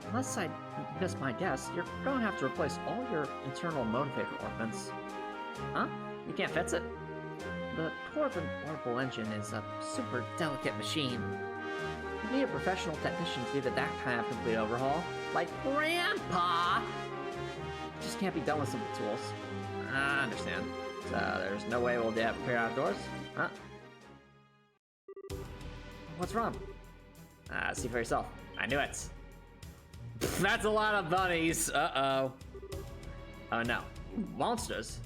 Unless I miss my guess, you're gonna have to replace all your internal motivator organs. Huh? You can't fix it? The core of an orbital engine is a super delicate machine. You need a professional technician to do that kind of complete overhaul. Like Grandpa! It just can't be done with simple tools. I understand. So there's no way we'll be able to clear outdoors? Huh? What's wrong? See for yourself. I knew it. That's a lot of bunnies. Uh-oh. Oh no. Monsters.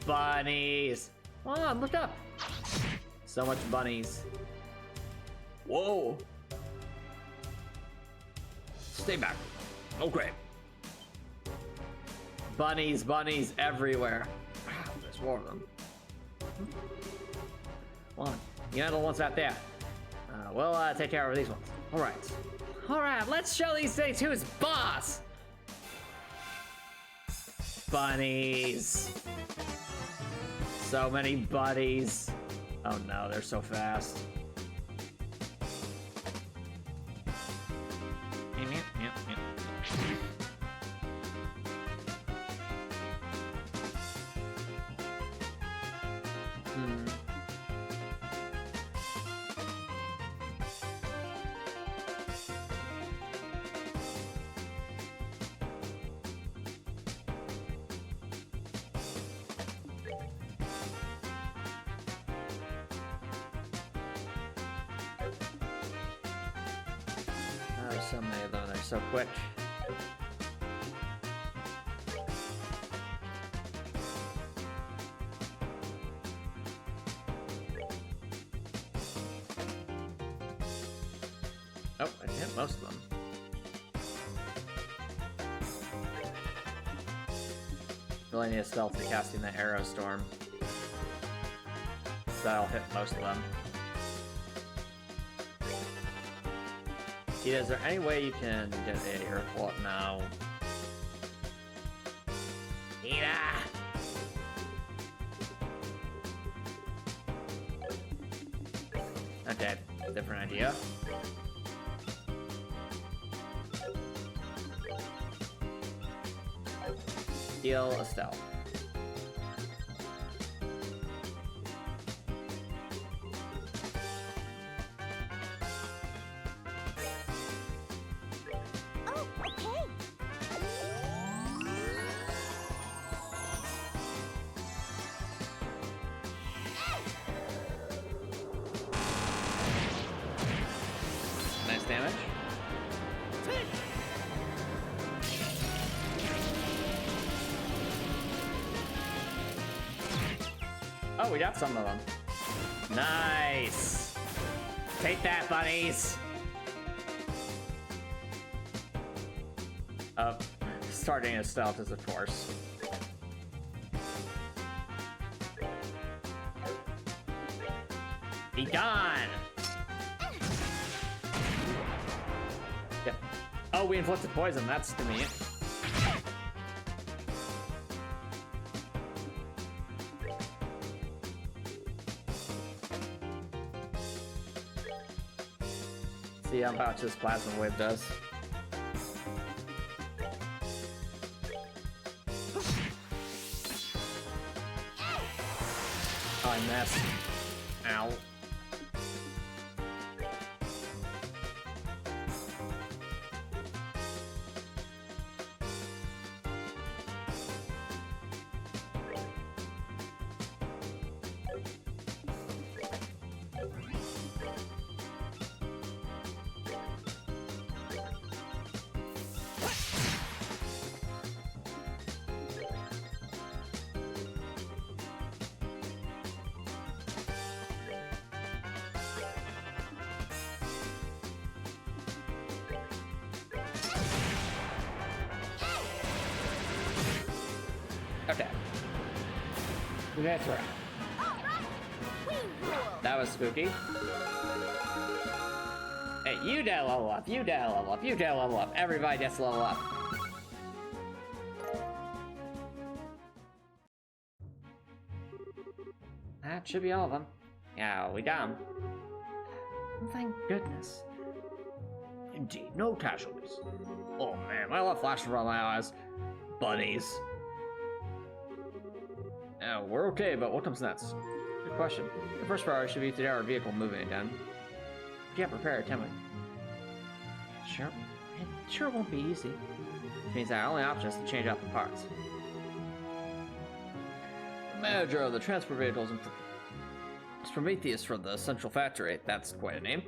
Bunnies. Come on, look up. So much bunnies. Whoa. Stay back. Okay. Bunnies, bunnies everywhere. There's more of them. Come on. You handle the ones out there. We'll take care of these ones. All right. All right, let's show these things who's boss. Bunnies. So many buddies. Oh no, they're so fast. There's so many of them, they're so quick. Oh, I can hit most of them. Really need a stealthy casting the arrow storm. That'll hit most of them. Is there any way you can get a earthwalk now? Ida! Okay, different idea. Heal Estelle. Oh, okay. Nice damage. Oh, we got some of them. Nice. Take that, bunnies. Starting as stealth is a force. Be gone. Oh, we inflicted poison. That's convenient. See how much this plasma wave does. Oh, I messed. Ow. Okay. That's right. That was spooky. Hey, you dare level up, you dare level up, you dare level up. Everybody gets to level up. That should be all of them. Yeah, we got them. Thank goodness. Indeed, no casualties. Oh man, my love flashed around my eyes. Bunnies. Oh, we're okay, but what comes next? Good question. The first priority should be to get our vehicle moving again. We can't prepare it, can we? Sure. It sure won't be easy. Which means our only option is to change out the parts. The manager of the transport vehicles is Prometheus from the Central Factory. That's quite a name.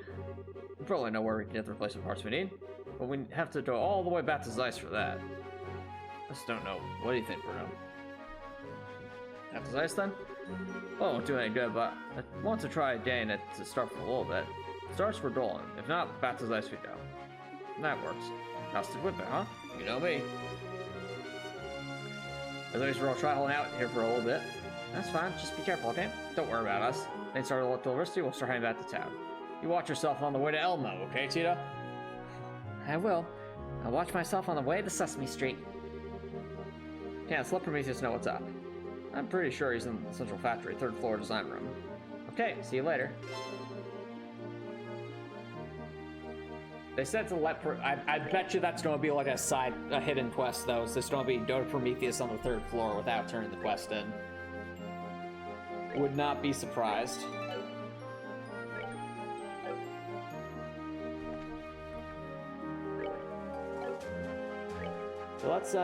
We probably know where we can get the replacement parts we need, but we have to go all the way back to Zeiss for that. I just don't know. What do you think, Bruno? Have to Zeiss then? Well, it won't do any good, but I want to try getting it to start for a little bit. Starts for Dolan. If not, back to Zeiss we go. And that works. I'll stick with it, huh? You know me. As always, we'll try holding out here for a little bit. That's fine. Just be careful, okay? Don't worry about us. Then start a little risky, we'll start heading back to town. You watch yourself on the way to Elmo, okay, Tita? I will. I'll watch myself on the way to Sesame Street. Yeah, let's let Prometheus know what's up. I'm pretty sure he's in the Central Factory, 3rd floor design room. Okay, see you later. They said to let I bet you that's going to be like a hidden quest though. So it's going to be go to Prometheus on the 3rd floor without turning the quest in. Would not be surprised. So let's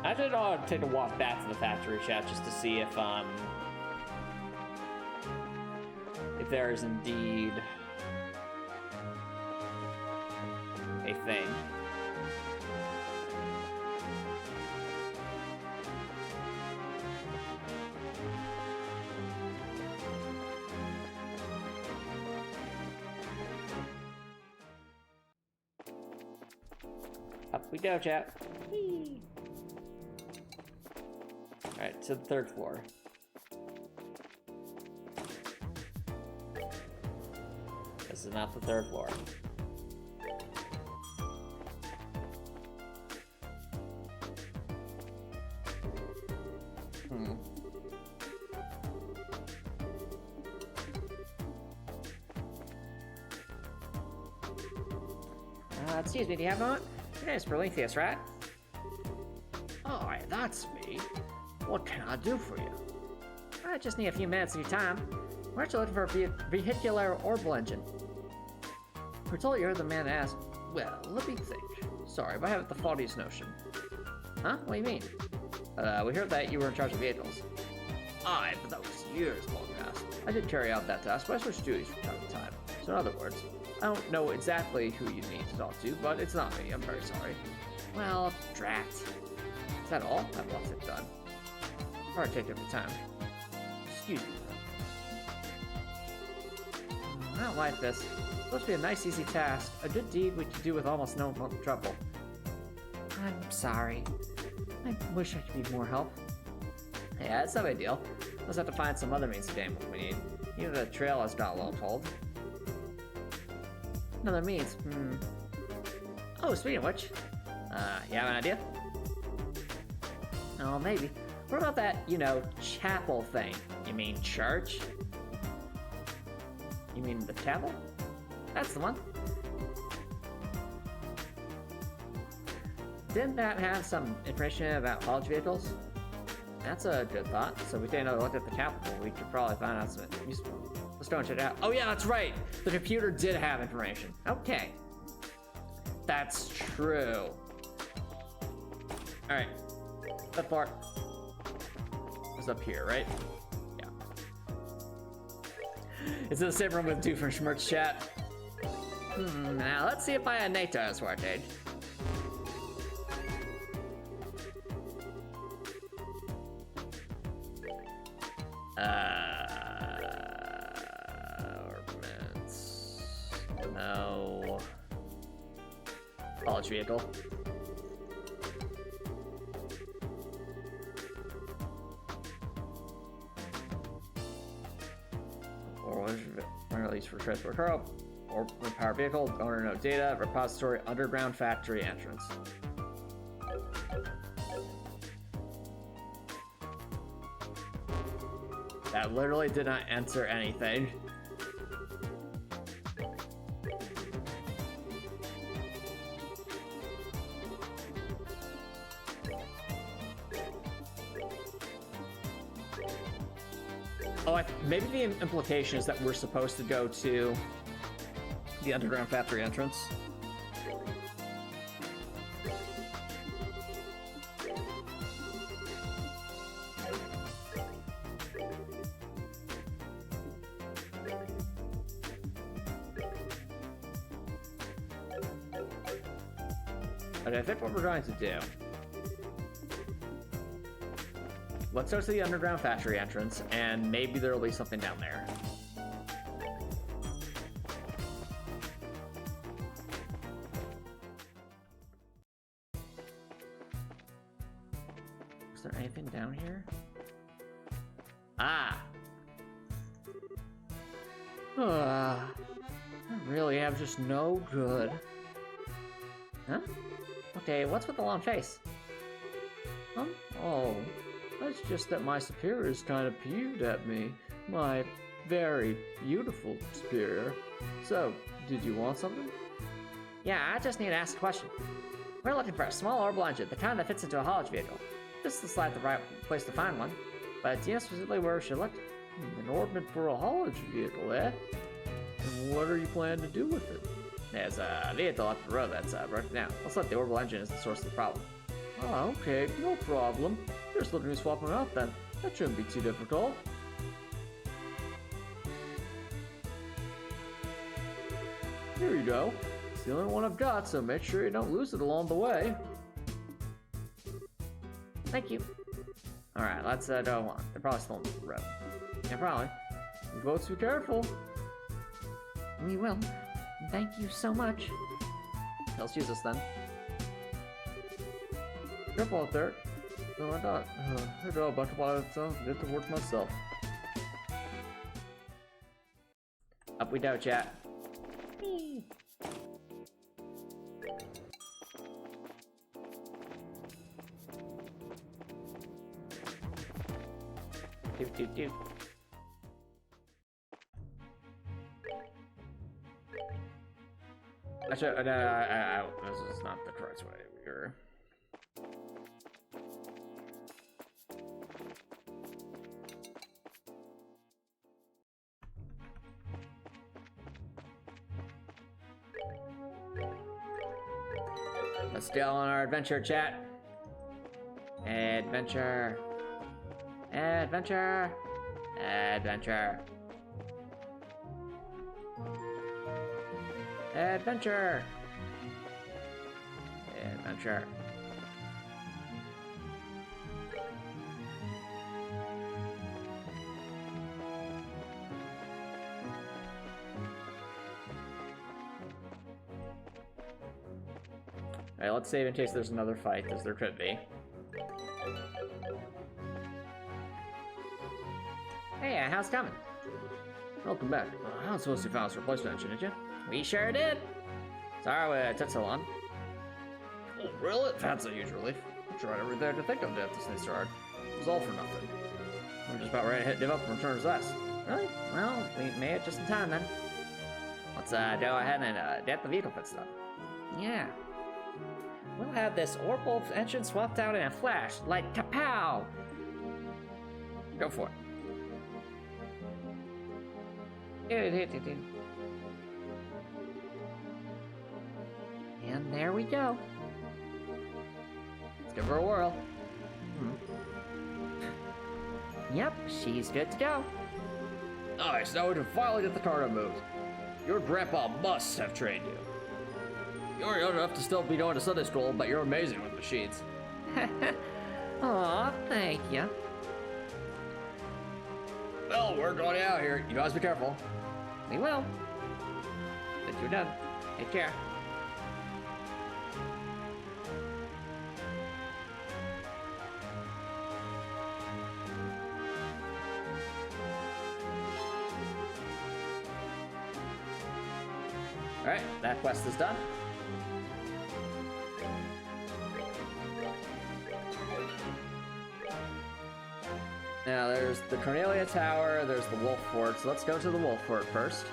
I did take a walk back to the factory chat just to see if there is indeed a thing. Up we go, chat. Alright, to the 3rd floor. This is not the 3rd floor. Excuse me, do you have a moment? Your name's Prometheus, right? Oh, that's me. What can I do for you? I just need a few minutes of your time. We're actually looking for a vehicular orbital engine. We're told you're the man to ask. Well, let me think. Sorry, but I have the faultiest notion. Huh? What do you mean? We heard that you were in charge of vehicles. Aye, but that was years long past. I did carry out that task, but I switched duties from time to time. So in other words, I don't know exactly who you need to talk to, but it's not me. I'm very sorry. Well, drat. Is that all? I have lots of it done. Alright, take up the time. Excuse me. I don't like this. It's supposed to be a nice, easy task. A good deed we could do with almost no trouble. I'm sorry. I wish I could be more help. Yeah, it's no big deal. We'll just have to find some other means of getting what we need. Even the trail has got well told. Another means. Oh, speaking of which, you have an idea? Oh, maybe. What about that, you know, chapel thing? You mean church? You mean the chapel? That's the one. Didn't that have some information about haulage vehicles? That's a good thought. So if we take another look at the chapel, we could probably find out something useful. Let's go and check it out. Oh yeah, that's right. The computer did have information. Okay. That's true. All right. That part is up here, right? Yeah. It's in the same room with Doofenshmirtz chat. Now let's see if I had NATO as Wartage. Ornaments. No. Haulage vehicle. Or release for transport car or power vehicle, owner no data, repository, underground factory entrance. That literally did not enter anything. Oh, maybe the implication is that we're supposed to go to the underground factory entrance. But I think what we're going to do, let's go to the underground factory entrance, and maybe there'll be something down there. Is there anything down here? Ah! I really have just no good. Huh? Okay, what's with the long face? Oh, that's just that my superiors kind of peeved at me. My very beautiful superior. So, did you want something? Yeah, I just need to ask a question. We're looking for a small orbital engine, the kind that fits into a haulage vehicle. This is like the right place to find one. But do you know specifically where we should look? An orbit for a haulage vehicle, eh? And what are you planning to do with it? There's a vehicle up the road that's broken down. Let's let the orbital engine as the source of the problem. Oh, okay, no problem. Just looking to swap them out then. That shouldn't be too difficult. Here you go. It's the only one I've got, so make sure you don't lose it along the way. Thank you. Alright, let's go on. They're probably still on the road. Yeah, probably. You both be careful. We will. Thank you so much. Let's use this then. Careful out there. No, I got a bunch of what I get to work myself. Up we go, chat. Do. Actually, this is not the correct way. We're... Let's go on our adventure, chat. Adventure. Adventure. Adventure. Adventure. Adventure. Alright, let's save in case there's another fight, because there could be. Hey, how's it coming? Welcome back. I don't suppose you found us a replacement engine, did you? We sure did. Sorry it took so long. Oh, really? That's a huge relief. I tried everything to think of at this new start. It was all for nothing. We're just about ready to hit Div up and return to Zeiss. Really? Well, we made it just in time then. Let's go ahead and get the vehicle fixed up. Yeah. We'll have this orbital engine swapped out in a flash, like kapow! Go for it. And there we go. Let's give her a whirl. Yep, she's good to go. Nice, now we can finally get the car to move. Your grandpa must have trained you. You're young enough to still be going to Sunday school, but you're amazing with machines. Aw, thank you. Well, we're going out here. You guys be careful. We will. Since you're done, take care. Alright, that quest is done. Now there's the Cornelia Tower, there's the Wolf Fort, so let's go to the Wolf Fort first.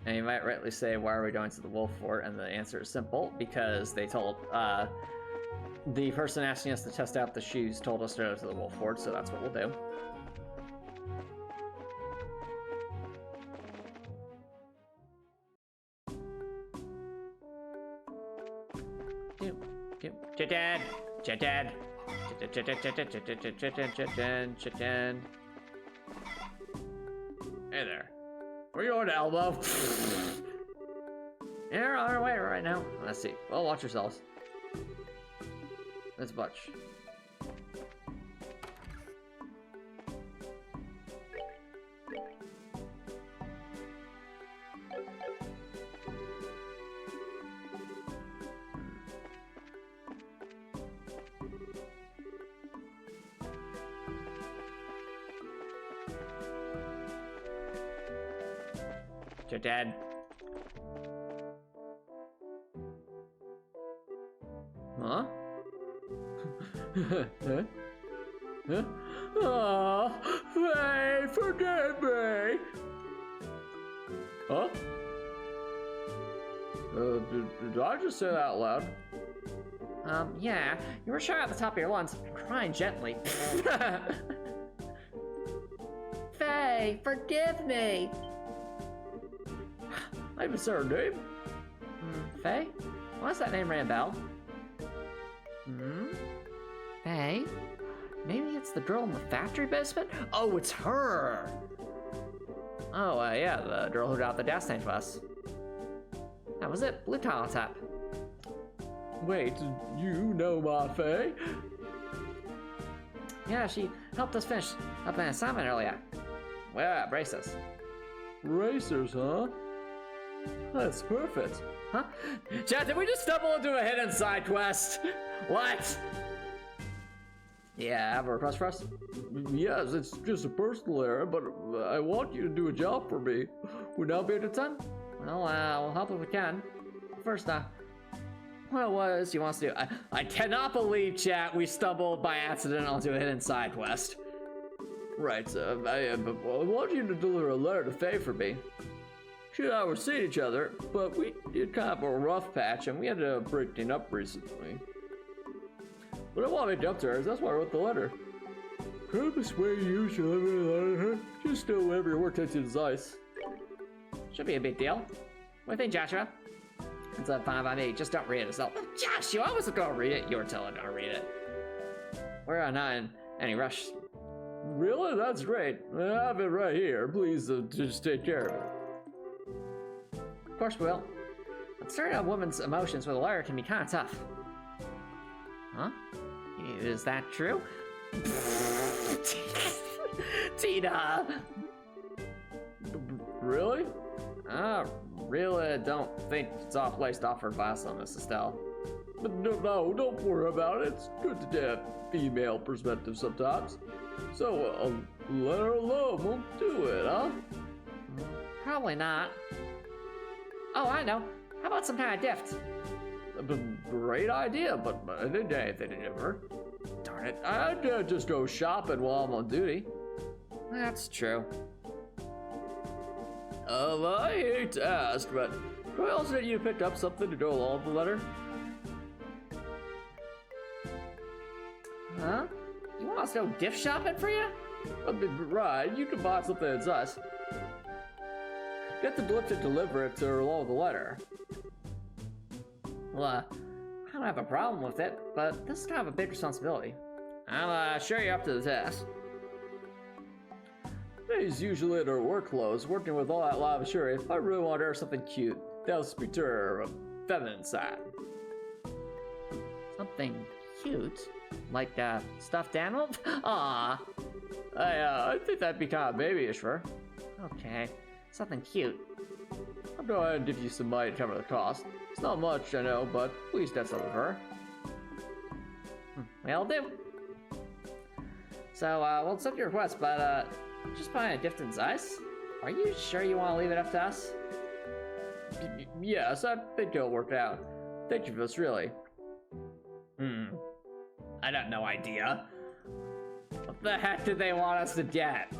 And you might rightly say, why are we going to the Wolf Fort? And the answer is simple, because they told, the person asking us to test out the shoes told us to go to the Wolf Fort, so that's what we'll do. Chitin! Chitin! Chitin! Hey there. Where you going to, Elbow? They're on our way right now. Let's see. Well, watch yourselves. Let's butch. You're dead. Huh? Huh? Huh? Oh, Faye, forgive me. Huh? Did I just say that out loud? Yeah. You were shouting at the top of your lungs, crying gently. Faye, forgive me. I even said her name. Faye? Why does that name ring a bell? Faye? Maybe it's the girl in the factory basement? Oh, it's her! Oh, yeah, the girl who got the gas tank to us. That was it, blue tile tap. Wait, you know my Faye? Yeah, she helped us finish up an assignment earlier. Well, braces. Racers, huh? That's perfect. Huh? Chat, did we just stumble into a hidden side quest? What? Yeah, have a request for us? Yes, it's just a personal error, but I want you to do a job for me. Would now be a good time? Well, we'll help if we can. First, what was you want us to do? I cannot believe, chat, we stumbled by accident onto a hidden side quest. Right, I want you to deliver a letter to Faye for me. She and I were seeing each other, but we did kind of a rough patch, and we ended up breaking up recently. But I want to make up to her, that's why I wrote the letter. Can I persuade you to deliver a letter to her? Just do whatever your work takes you to Zeiss. Should be a big deal. What do you think, Joshua? It's fine by me, just don't read it. So, Joshua, I wasn't gonna read it, you're telling me to read it. We're not in any rush. Really? That's great. I have it right here. Please just take care of it. Of course we will. But stirring a woman's emotions with a letter can be kind of tough. Huh? Is that true? Tina! Really? really don't think it's off place to offer advice on this, Estelle. No, don't worry about it. It's good to have female perspective sometimes. So, let her alone. Won't do it, huh? Probably not. Oh, I know. How about some kind of gift? Great idea, but I didn't do anything to give her. Darn it. I'd just go shopping while I'm on duty. That's true. I hate to ask, but could I also get you picked up something to go along with the letter? Huh? You want us to go gift shopping for you? Right, you can buy something at Zeiss. Get the blip to deliver it to her along with the letter. Well, I don't have a problem with it, but this is kind of a big responsibility. I'm sure you're up to the task. May's usually in her work clothes, working with all that lavishary. If I really want her something cute, that'll speak to her feminine side. Something cute? Like a stuffed animal? Aw. I think that'd be kind of babyish for her. Okay, something cute. I'll go ahead and give you some money to cover the cost. It's not much, I know, but please get some of her. Will do. So, we'll accept your request, but, just buying a gift in Zeiss? Are you sure you want to leave it up to us? Yes, I think it'll work out. Thank you for this, really. I got no idea. What the heck did they want us to get?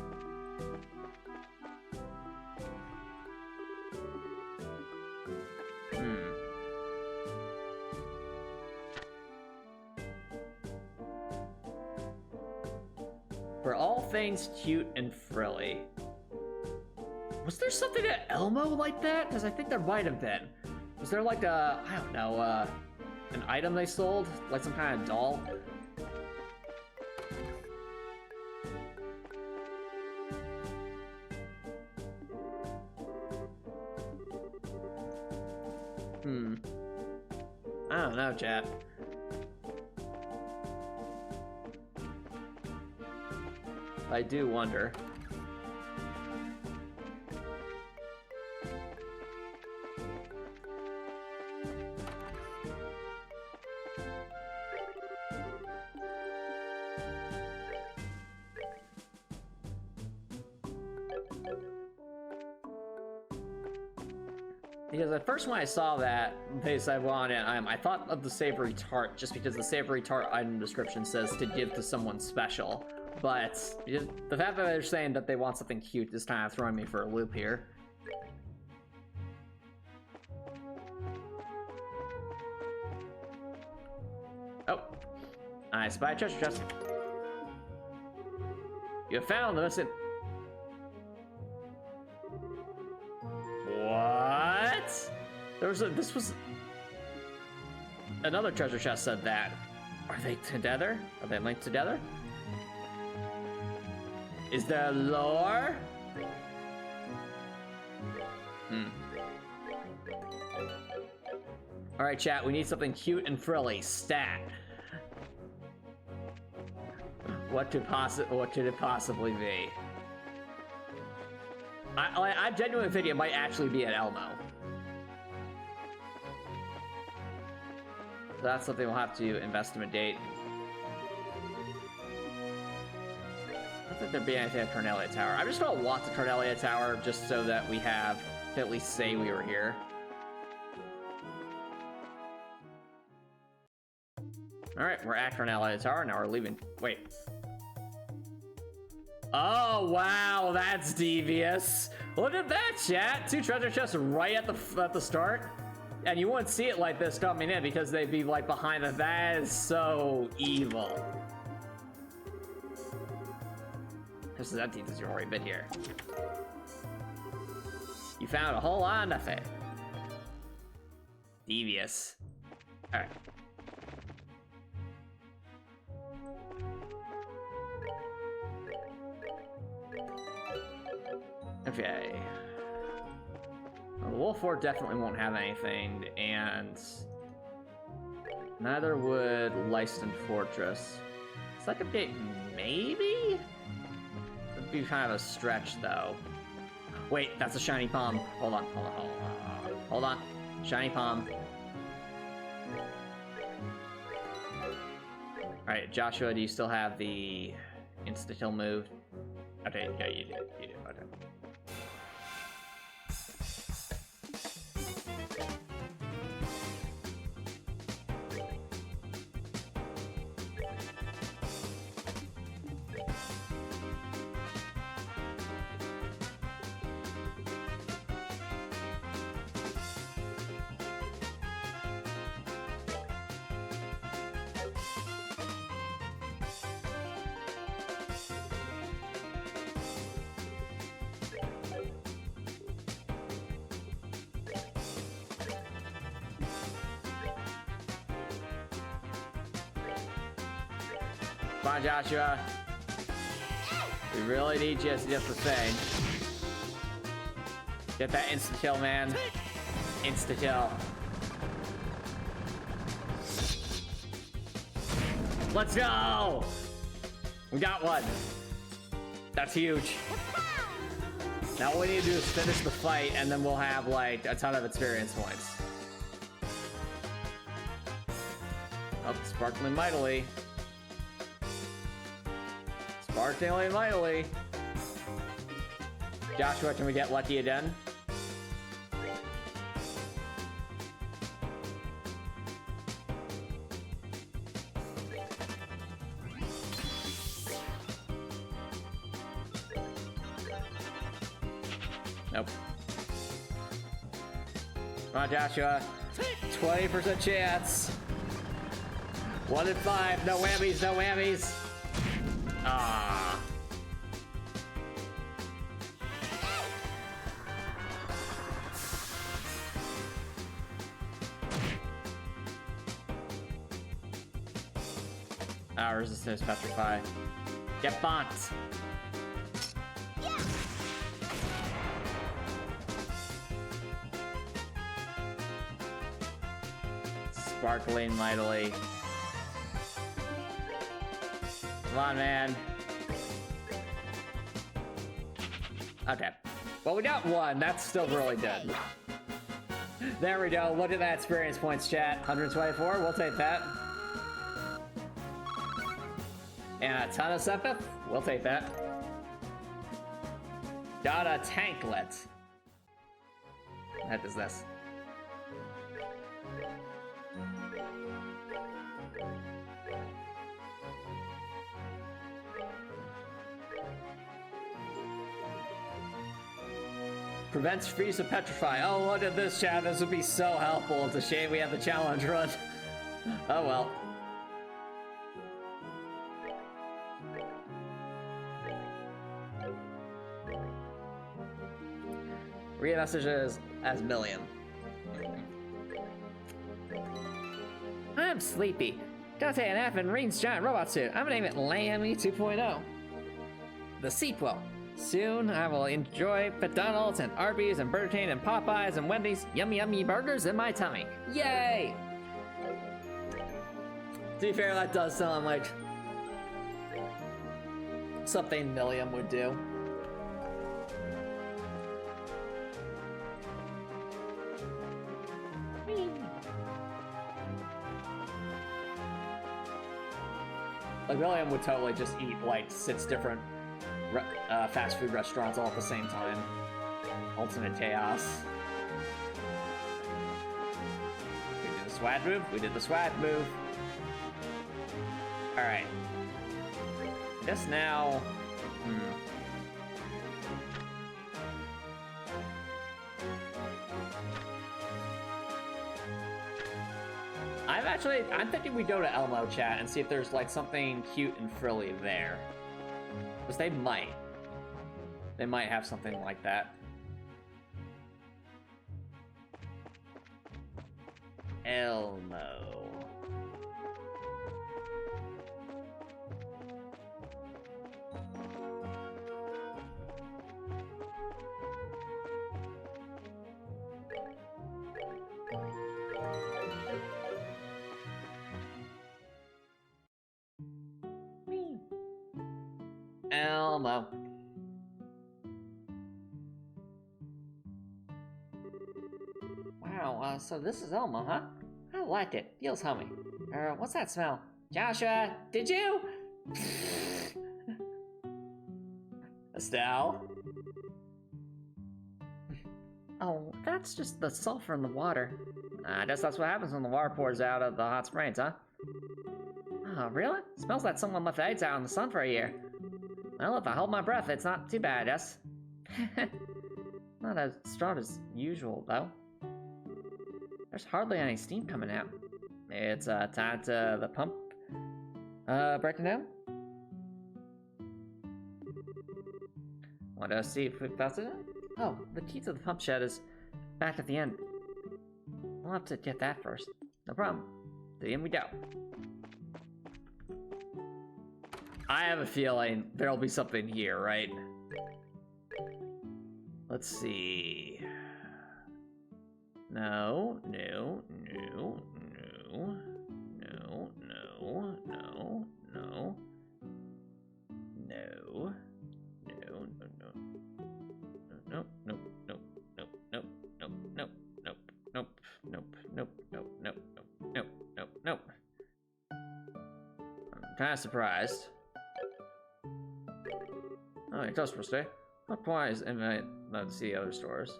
For all things cute and frilly. Was there something at Elmo like that? Because I think there might have been. Was there like a, I don't know, an item they sold? Like some kind of doll? I don't know, chat. I do wonder. Because at first when I saw that they said want it, I thought of the savory tart just because the savory tart item description says to give to someone special. But the fact that they're saying that they want something cute is kind of throwing me for a loop here. Oh, I spy a treasure chest. You found the missing. What? This was another treasure chest said that. Are they together? Are they linked together? Is there lore? All right, chat. We need something cute and frilly. Stat. What could it possibly be? I genuinely think it might actually be an Elmo. That's something we'll have to investigate. I don't think there'd be anything at Cornelia Tower. I'm just gonna walk to Cornelia Tower just so that we have to at least say we were here. Alright, we're at Cornelia Tower, now we're leaving. Wait. Oh, wow, that's devious. Look at that, chat. 2 treasure chests right at the start. And you wouldn't see it like this coming in because they'd be like behind it. That is so evil. This is empty because you've already been here. You found a whole lot of nothing. Devious. Alright. Okay. Well, the Wolf Fort definitely won't have anything, and neither would Lyston Fortress. Second gate, maybe? It'd be kind of a stretch, though. Wait, that's a shiny palm. Hold on, hold on, hold on. Hold on. Shiny palm. Alright, Joshua, do you still have the insta-kill move? Okay, yeah, you do. You do, okay. Come on, Joshua. We really need you to just the thing. Get that insta-kill, man. Insta-kill. Let's go! We got one. That's huge. Now all we need to do is finish the fight, and then we'll have, like, a ton of experience points. Oh, sparkling mightily. Sparkling mightily. Joshua, can we get lucky again? Nope. Come on, Joshua. 20% chance. 1 in 5. No whammies, no whammies. Ah. Resistance petrify. Get bonked. Sparkling mightily. Come on, man. Okay. Well, we got one. That's still really good. There we go. Look at that experience points, chat. 124. We'll take that. And a ton of Sepith. We'll take that. Got a tanklet. What the heck is this? Prevents freeze of petrify. Oh, look at this, chat. This would be so helpful. It's a shame we have the challenge run. Oh well. Read messages as million. I'm sleepy. Gotta take a nap in Reen's giant robot suit. I'm gonna name it Lammy 2.0. The sequel. Soon I will enjoy McDonald's and Arby's and Burger King and Popeyes and Wendy's yummy yummy burgers in my tummy. Yay! To be fair, that does sound like something Milliam would do. Like, William would totally just eat, like, 6 different fast food restaurants all at the same time. Ultimate chaos. We did the swag move. We did the swag move. Alright. This now... I'm thinking we go to Elmo, chat, and see if there's, like, something cute and frilly there. Because they might. They might have something like that. Elmo. Elmo. Oh, so this is Elmo, huh? I liked it. Feels homey. What's that smell? Joshua, did you? Estelle? Oh, that's just the sulfur in the water. I guess that's what happens when the water pours out of the hot springs, huh? Oh, really? Smells like someone left eggs out in the sun for a year. Well, if I hold my breath, it's not too bad, yes? Not as strong as usual, though. There's hardly any steam coming out. It's tied to the pump breaking down. Want to see if we busted it? Oh, the key to the pump shed is back at the end. We'll have to get that first. No problem. To the end we go. I have a feeling there'll be something here, right? Let's see. No, no, no, no, no, no, no, no, no, no, no, no, no, no, no, no, no, no, no, nope, nope, nope, nope, nope, nope, nope, nope. I'm kind of surprised. Oh, your customer stay. Not quite as invited to see other stores.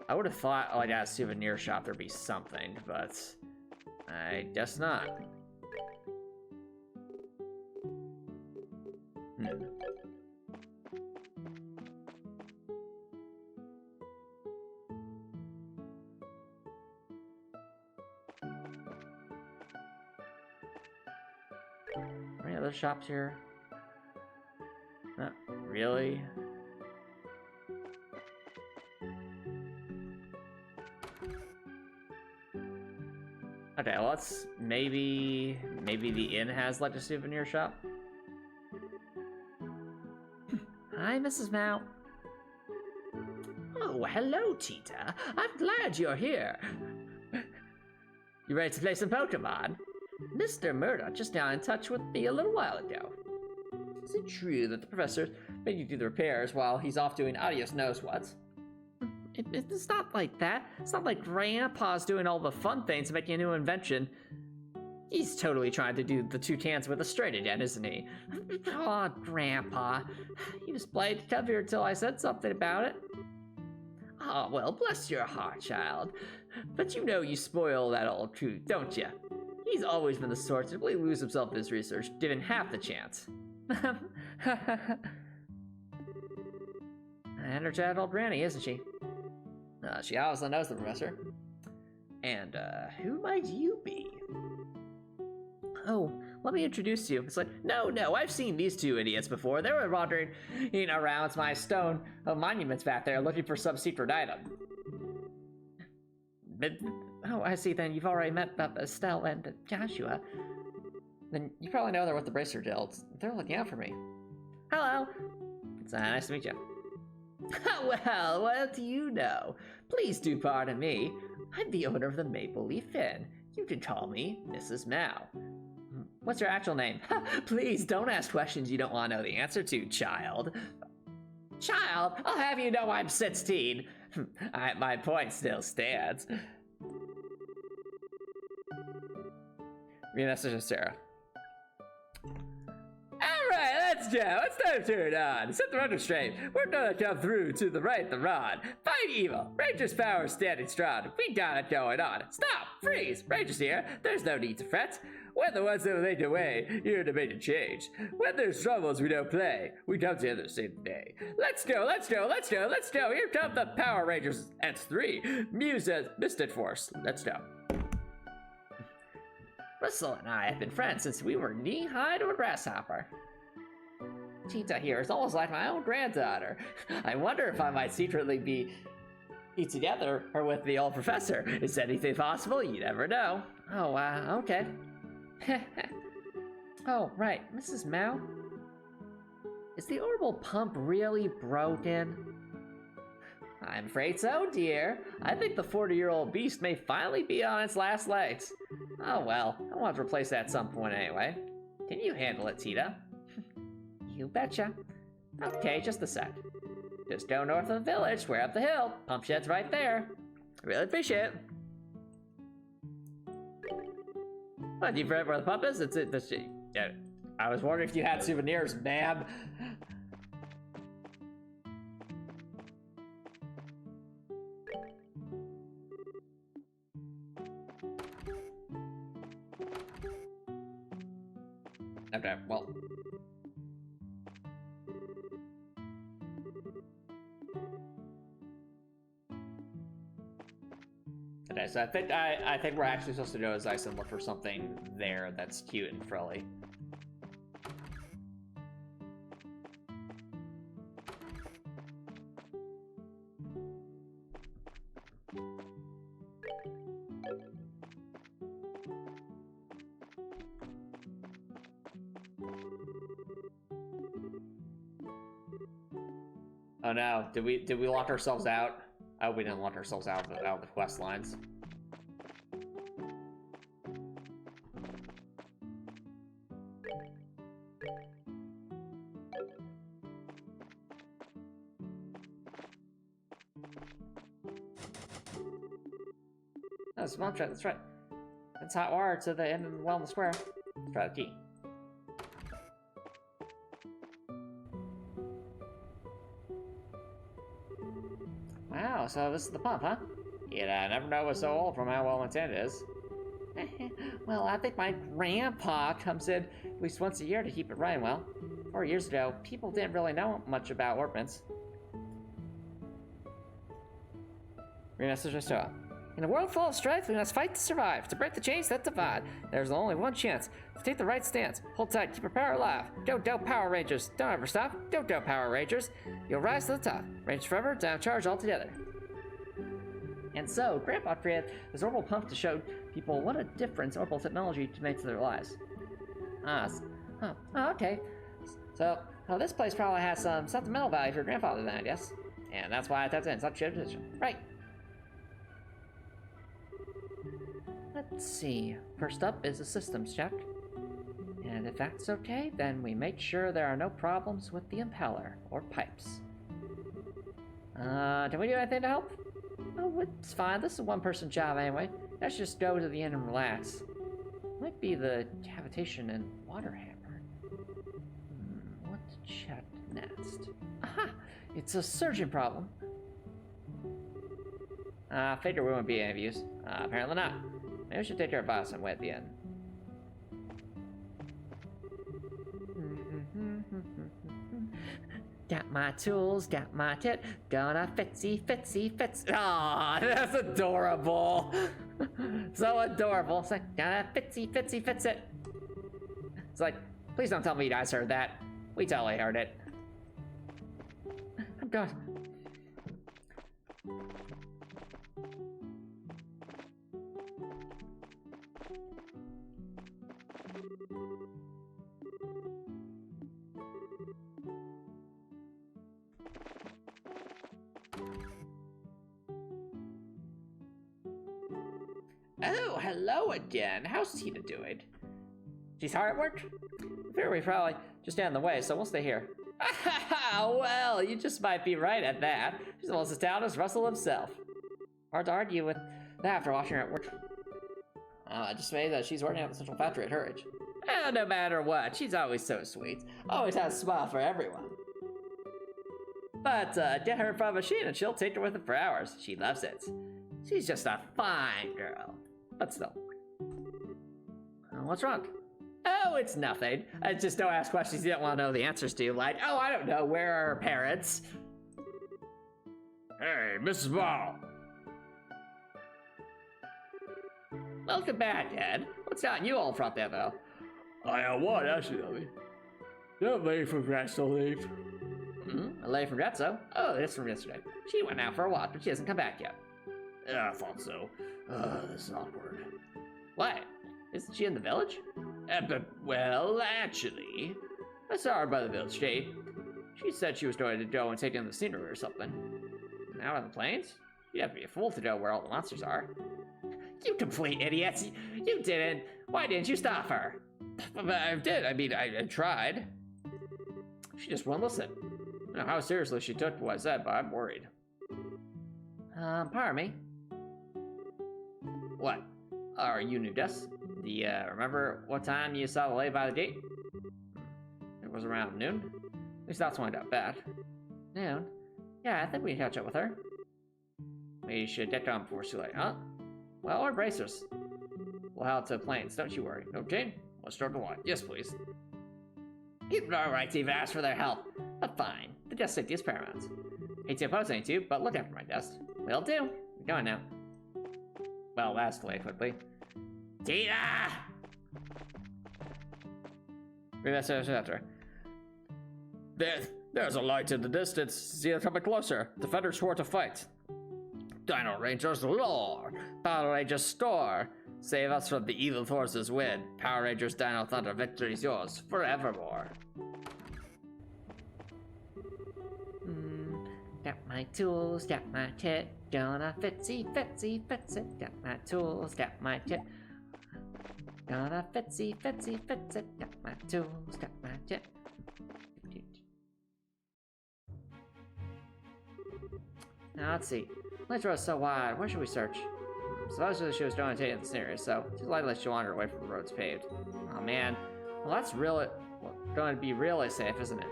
I would have thought, like, at a souvenir shop there'd be something, but I guess not. Any other shops here? Not really. Okay, let's maybe the inn has like a souvenir shop. Hi, Mrs. Mao. Oh, hello, Tita. I'm glad you're here. You ready to play some Pokemon? Mr. Murdoch just got in touch with me a little while ago. Is it true that the professor made you do the repairs while he's off doing adios knows what? It's not like that. It's not like Grandpa's doing all the fun things to make a new invention. He's totally trying to do the two cans with a straight again, isn't he? Oh, Grandpa. He was playing to come here until I said something about it. Oh, well, bless your heart, child. But you know you spoil that old coot, don't you? He's always been the sort to really lose himself in his research, given half the chance. Energetic old granny, isn't she? She obviously knows the professor. And, who might you be? Oh, let me introduce you. It's like, no, I've seen these two idiots before. They were wandering around my stone monuments back there looking for some secret item. But, oh, I see, then you've already met Estelle and Joshua. Then you probably know they're with the bracer guilds. They're looking out for me. Hello. It's nice to meet you. Well, what do you know? Please do pardon me. I'm the owner of the Maple Leaf Inn. You can call me Mrs. Mao. What's your actual name? Please don't ask questions you don't want to know the answer to, child. Child, I'll have you know I'm 16. My point still stands. Me message of Sarah. Alright, let's go. It's time to turn on. Set the rudder straight. We're gonna come through to the right the rod. Fight evil. Ranger's power standing strong. We got it going on. Stop! Freeze! Ranger's here. There's no need to fret. We're the ones that will make the way, here to make a change. When there's troubles, we don't play. We come together to save the day. Let's go, let's go, let's go, let's go. Here come the Power Rangers S3. Muse's Mystic Force. Let's go. Russell and I have been friends since we were knee-high to a grasshopper. Tita here is almost like my own granddaughter. I wonder if I might secretly be together or with the old professor. Is anything possible? You never know. Oh, okay. Oh, right, Mrs. Mao? Is the orbital pump really broken? I'm afraid so, dear. I think the 40-year-old beast may finally be on its last legs. Oh well, I want to replace that at some point anyway. Can you handle it, Tita? You betcha. Okay, just a sec. Just go north of the village, square up the hill. Pump shed's right there. Really appreciate it. What, do you forget where the pump is? Yeah. I was wondering if you had souvenirs, ma'am. Okay, well. Okay, so I think we're actually supposed to go to Zeiss and look for something there that's cute and frilly. Oh no, did we lock ourselves out? Oh, we didn't lock ourselves out of the quest lines. That's a trap, that's right. That's hot wire to the end of the wellness square. Let's try the key. Wow, so this is the pump, huh? You'd never know what's so old from how well maintained it is. Well, I think my grandpa comes in at least once a year to keep it running well. 4 years ago, people didn't really know much about ornaments. Remessage Restoa. In a world full of strife, we must fight to survive. To break the chains that divide, there's only one chance. To take the right stance, hold tight, keep your power alive. Dope Power Rangers, don't ever stop. Dope Power Rangers, you'll rise to the top. Range forever, down charge altogether. And so, Grandpa created this orbital pump to show people what a difference orbital technology can make to their lives. Okay. So, this place probably has some sentimental value for your grandfather then, I guess. And that's why I tapped in such a position. Right. Let's see. First up is a systems check. And if that's okay, then we make sure there are no problems with the impeller or pipes. Can we do anything to help? Oh, it's fine. This is a one-person job anyway. Let's just go to the end and relax. Might be the cavitation and water hammer. What to check next? Aha! It's a surgeon problem. Figure we won't be any use. Apparently not. Maybe we should take our advice and wait at the end. Got my tools, got my tip, gonna fitsy. Aw, that's adorable. So adorable. It's like, gonna fitsy it. It's like, please don't tell me you guys heard that. We totally heard it. I'm going. Oh, hello again. How's Tina doing? She's hard at work? I fear we probably just stand in the way, so we'll stay here. Well, you just might be right at that. She's almost as talented as Russell himself. Hard to argue with that after watching her at work. Just made that she's working at the central factory at her age. No matter what, she's always so sweet. Always has a smile for everyone. But get her in front of a machine and she'll take her with her for hours. She loves it. She's just a fine girl. But still. What's wrong? Oh, it's nothing. Just don't ask questions you don't want to know the answers to. Like, oh, I don't know, where are her parents? Hey, Mrs. Ball. Welcome back, Ed. What's gotten you all front there, though? What, actually? That lady from Gratso leave. A lady from Gratso? Oh, that's from yesterday. She went out for a walk, but she hasn't come back yet. Yeah, I thought so. This is awkward. What? Isn't she in the village? But, well, actually, I saw her by the village gate. She said she was going to go and take in the scenery or something. Out on the plains? You'd have to be a fool to know where all the monsters are. You complete idiots! You didn't! Why didn't you stop her? I did. I mean, I tried. She just wouldn't listen. I don't know how seriously she took what I said, but I'm worried. Pardon me. What? Are you new, Des? Do you remember what time you saw the lady by the gate? It was around noon? At least that's when I got bad. Noon? Yeah, I think we can catch up with her. We should get going before it's too late, huh? Well, our bracers. We'll head to planes, don't you worry. No, Jane? Let's start the line. Yes, please. You've no right to even ask for their help. But fine. The guest safety is paramount. Hate to oppose any to you, but look after my guest. Will do. We're going now. Well, that escalated quickly. Tina! After. There's a light in the distance. See it coming closer. Defenders swore to fight. Dino Rangers lore. Power Rangers store. Save us from the evil forces win. Power Rangers Dino Thunder, victory is yours forevermore. Got my tools, got my kit. Gonna fitsy. Got my tools, got my kit. Gonna fitsy. Got my tools, got my kit. Now let's see. Let's road so wide. Where should we search? Supposedly she was going to take the scenery, so too likely she'll wander away from the roads paved. Oh man. Well, that's really going to be really safe, isn't it?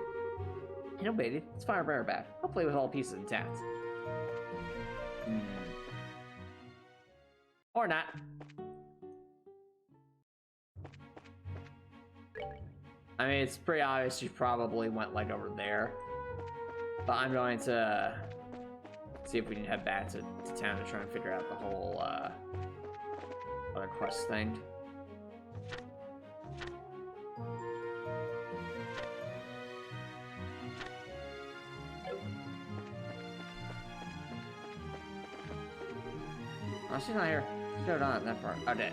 You know, baby, it's fire very bad. Hopefully with all pieces intact. Or not. I mean, it's pretty obvious she probably went like over there. But I'm going to see if we can head back to town to try and figure out the whole other quest thing. Oh, she's not here. She's not on that part. Okay.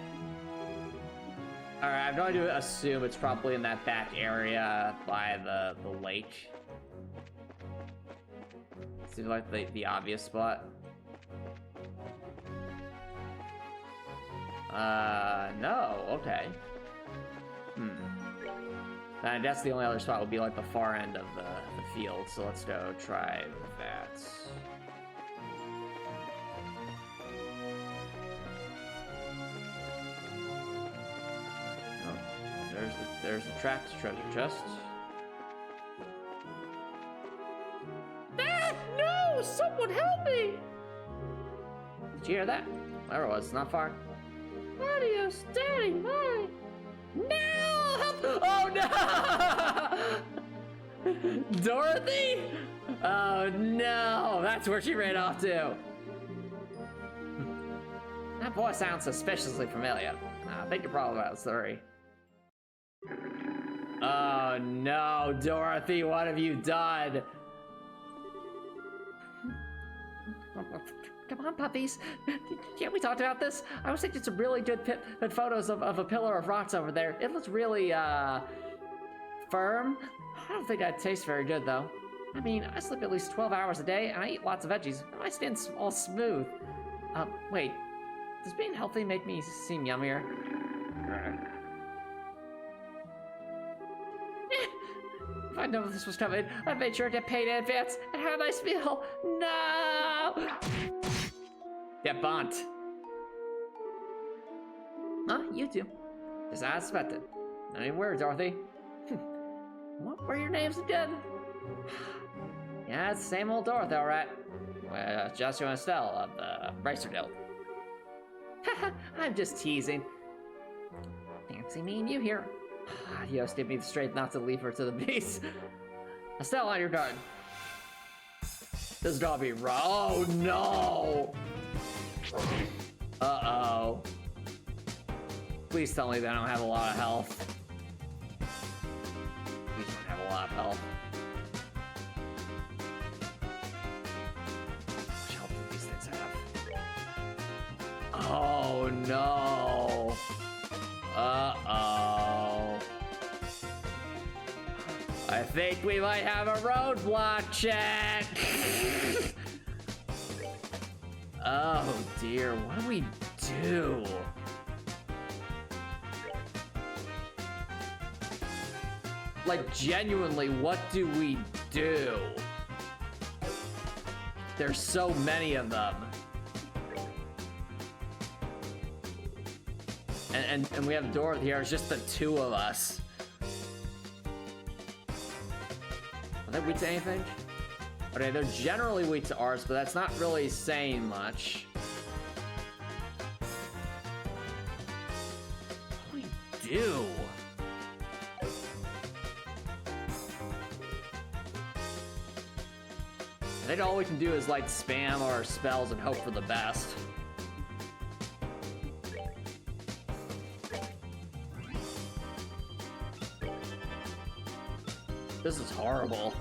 Alright, I'm going to assume it's probably in that back area by the lake. Seems like the obvious spot. No, okay. I guess the only other spot would be like the far end of the field, so let's go try that. There's the tracked treasure chest. Ah! No! Someone help me! Did you hear that? Whatever it was, it's not far. Adios, Daddy, bye! No! Help! Oh no! Dorothy? Oh no! That's where she ran off to. That voice sounds suspiciously familiar. I think you're probably about 30. Oh no, Dorothy, what have you done? Come on, puppies. Can't we talk about this? I was taking some really good photos of a pillar of rocks over there. It looks really, firm. I don't think that tastes very good, though. I mean, I sleep at least 12 hours a day, and I eat lots of veggies. My skin's all smooth. Wait. Does being healthy make me seem yummier? If I know this was coming, I made sure to get paid in advance and have a nice meal. No! Get bumped. Huh? You too. As I expected. Not even worried, Dorothy. What were your names again? Yeah, it's the same old Dorothy, all right. Well, Joshua and Estelle of the Racer Guild. Haha, I'm just teasing. Fancy meeting you here. Adios, give me the strength not to leave her to the beast. Estelle, on your guard. This is gonna be wrong. Oh no! Uh-oh. Please tell me they don't have a lot of health. Please don't have a lot of health. Which health do these things have? Oh no! Uh-oh. I think we might have a roadblock, chat. Oh dear, what do we do? Like, genuinely, what do we do? There's so many of them. And we have Dorothy here. It's just the two of us. Are they weak to anything? Okay, they're generally weak to arts, but that's not really saying much. What do we do? I think all we can do is like spam our spells and hope for the best. This is horrible.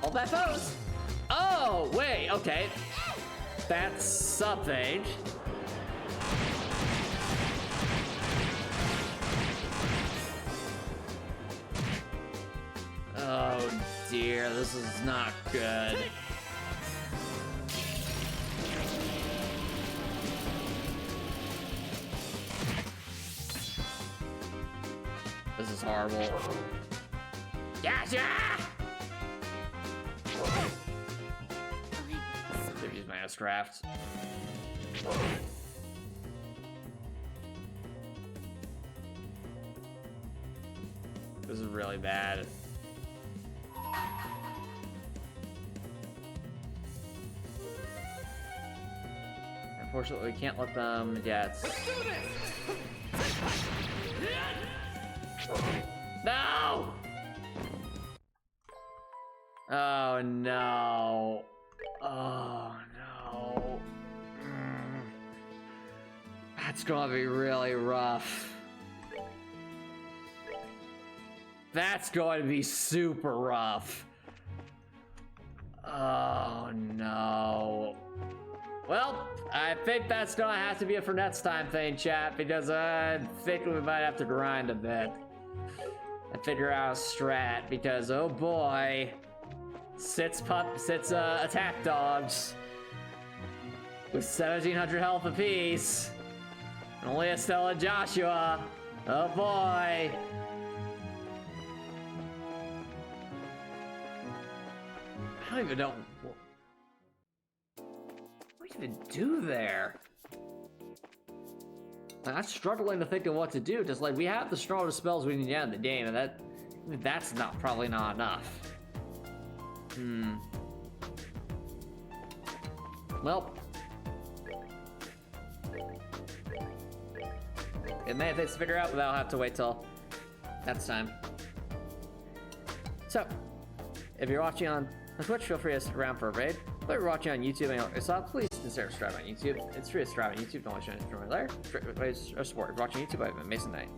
Oh, that goes. Oh, wait, okay. That's something. Oh dear, this is not good. This is horrible. Gotcha! Should use my S-craft. This is really bad. Unfortunately, we can't let them get. No! Oh no. Oh no. That's gonna be really rough. That's going to be super rough. Oh no. Well, I think that's gonna have to be it for next time thing, chat, because I think we might have to grind a bit and figure out a strat, because oh boy, six attack dogs with 1700 health apiece. Only Estelle and Joshua. Oh boy. I don't even know what to even do there. Like, I'm struggling to think of what to do. Just like we have the strongest spells we can get in the game, and that's probably not enough. Well, it may have things to figure out, but I'll have to wait till next time. So, if you're watching on Twitch, feel free to stick around for a raid. If you're watching on YouTube and you saw, please consider subscribing on YouTube. It's free to subscribe on YouTube. Don't watch it from there. Support. If you're watching YouTube, I have an amazing night.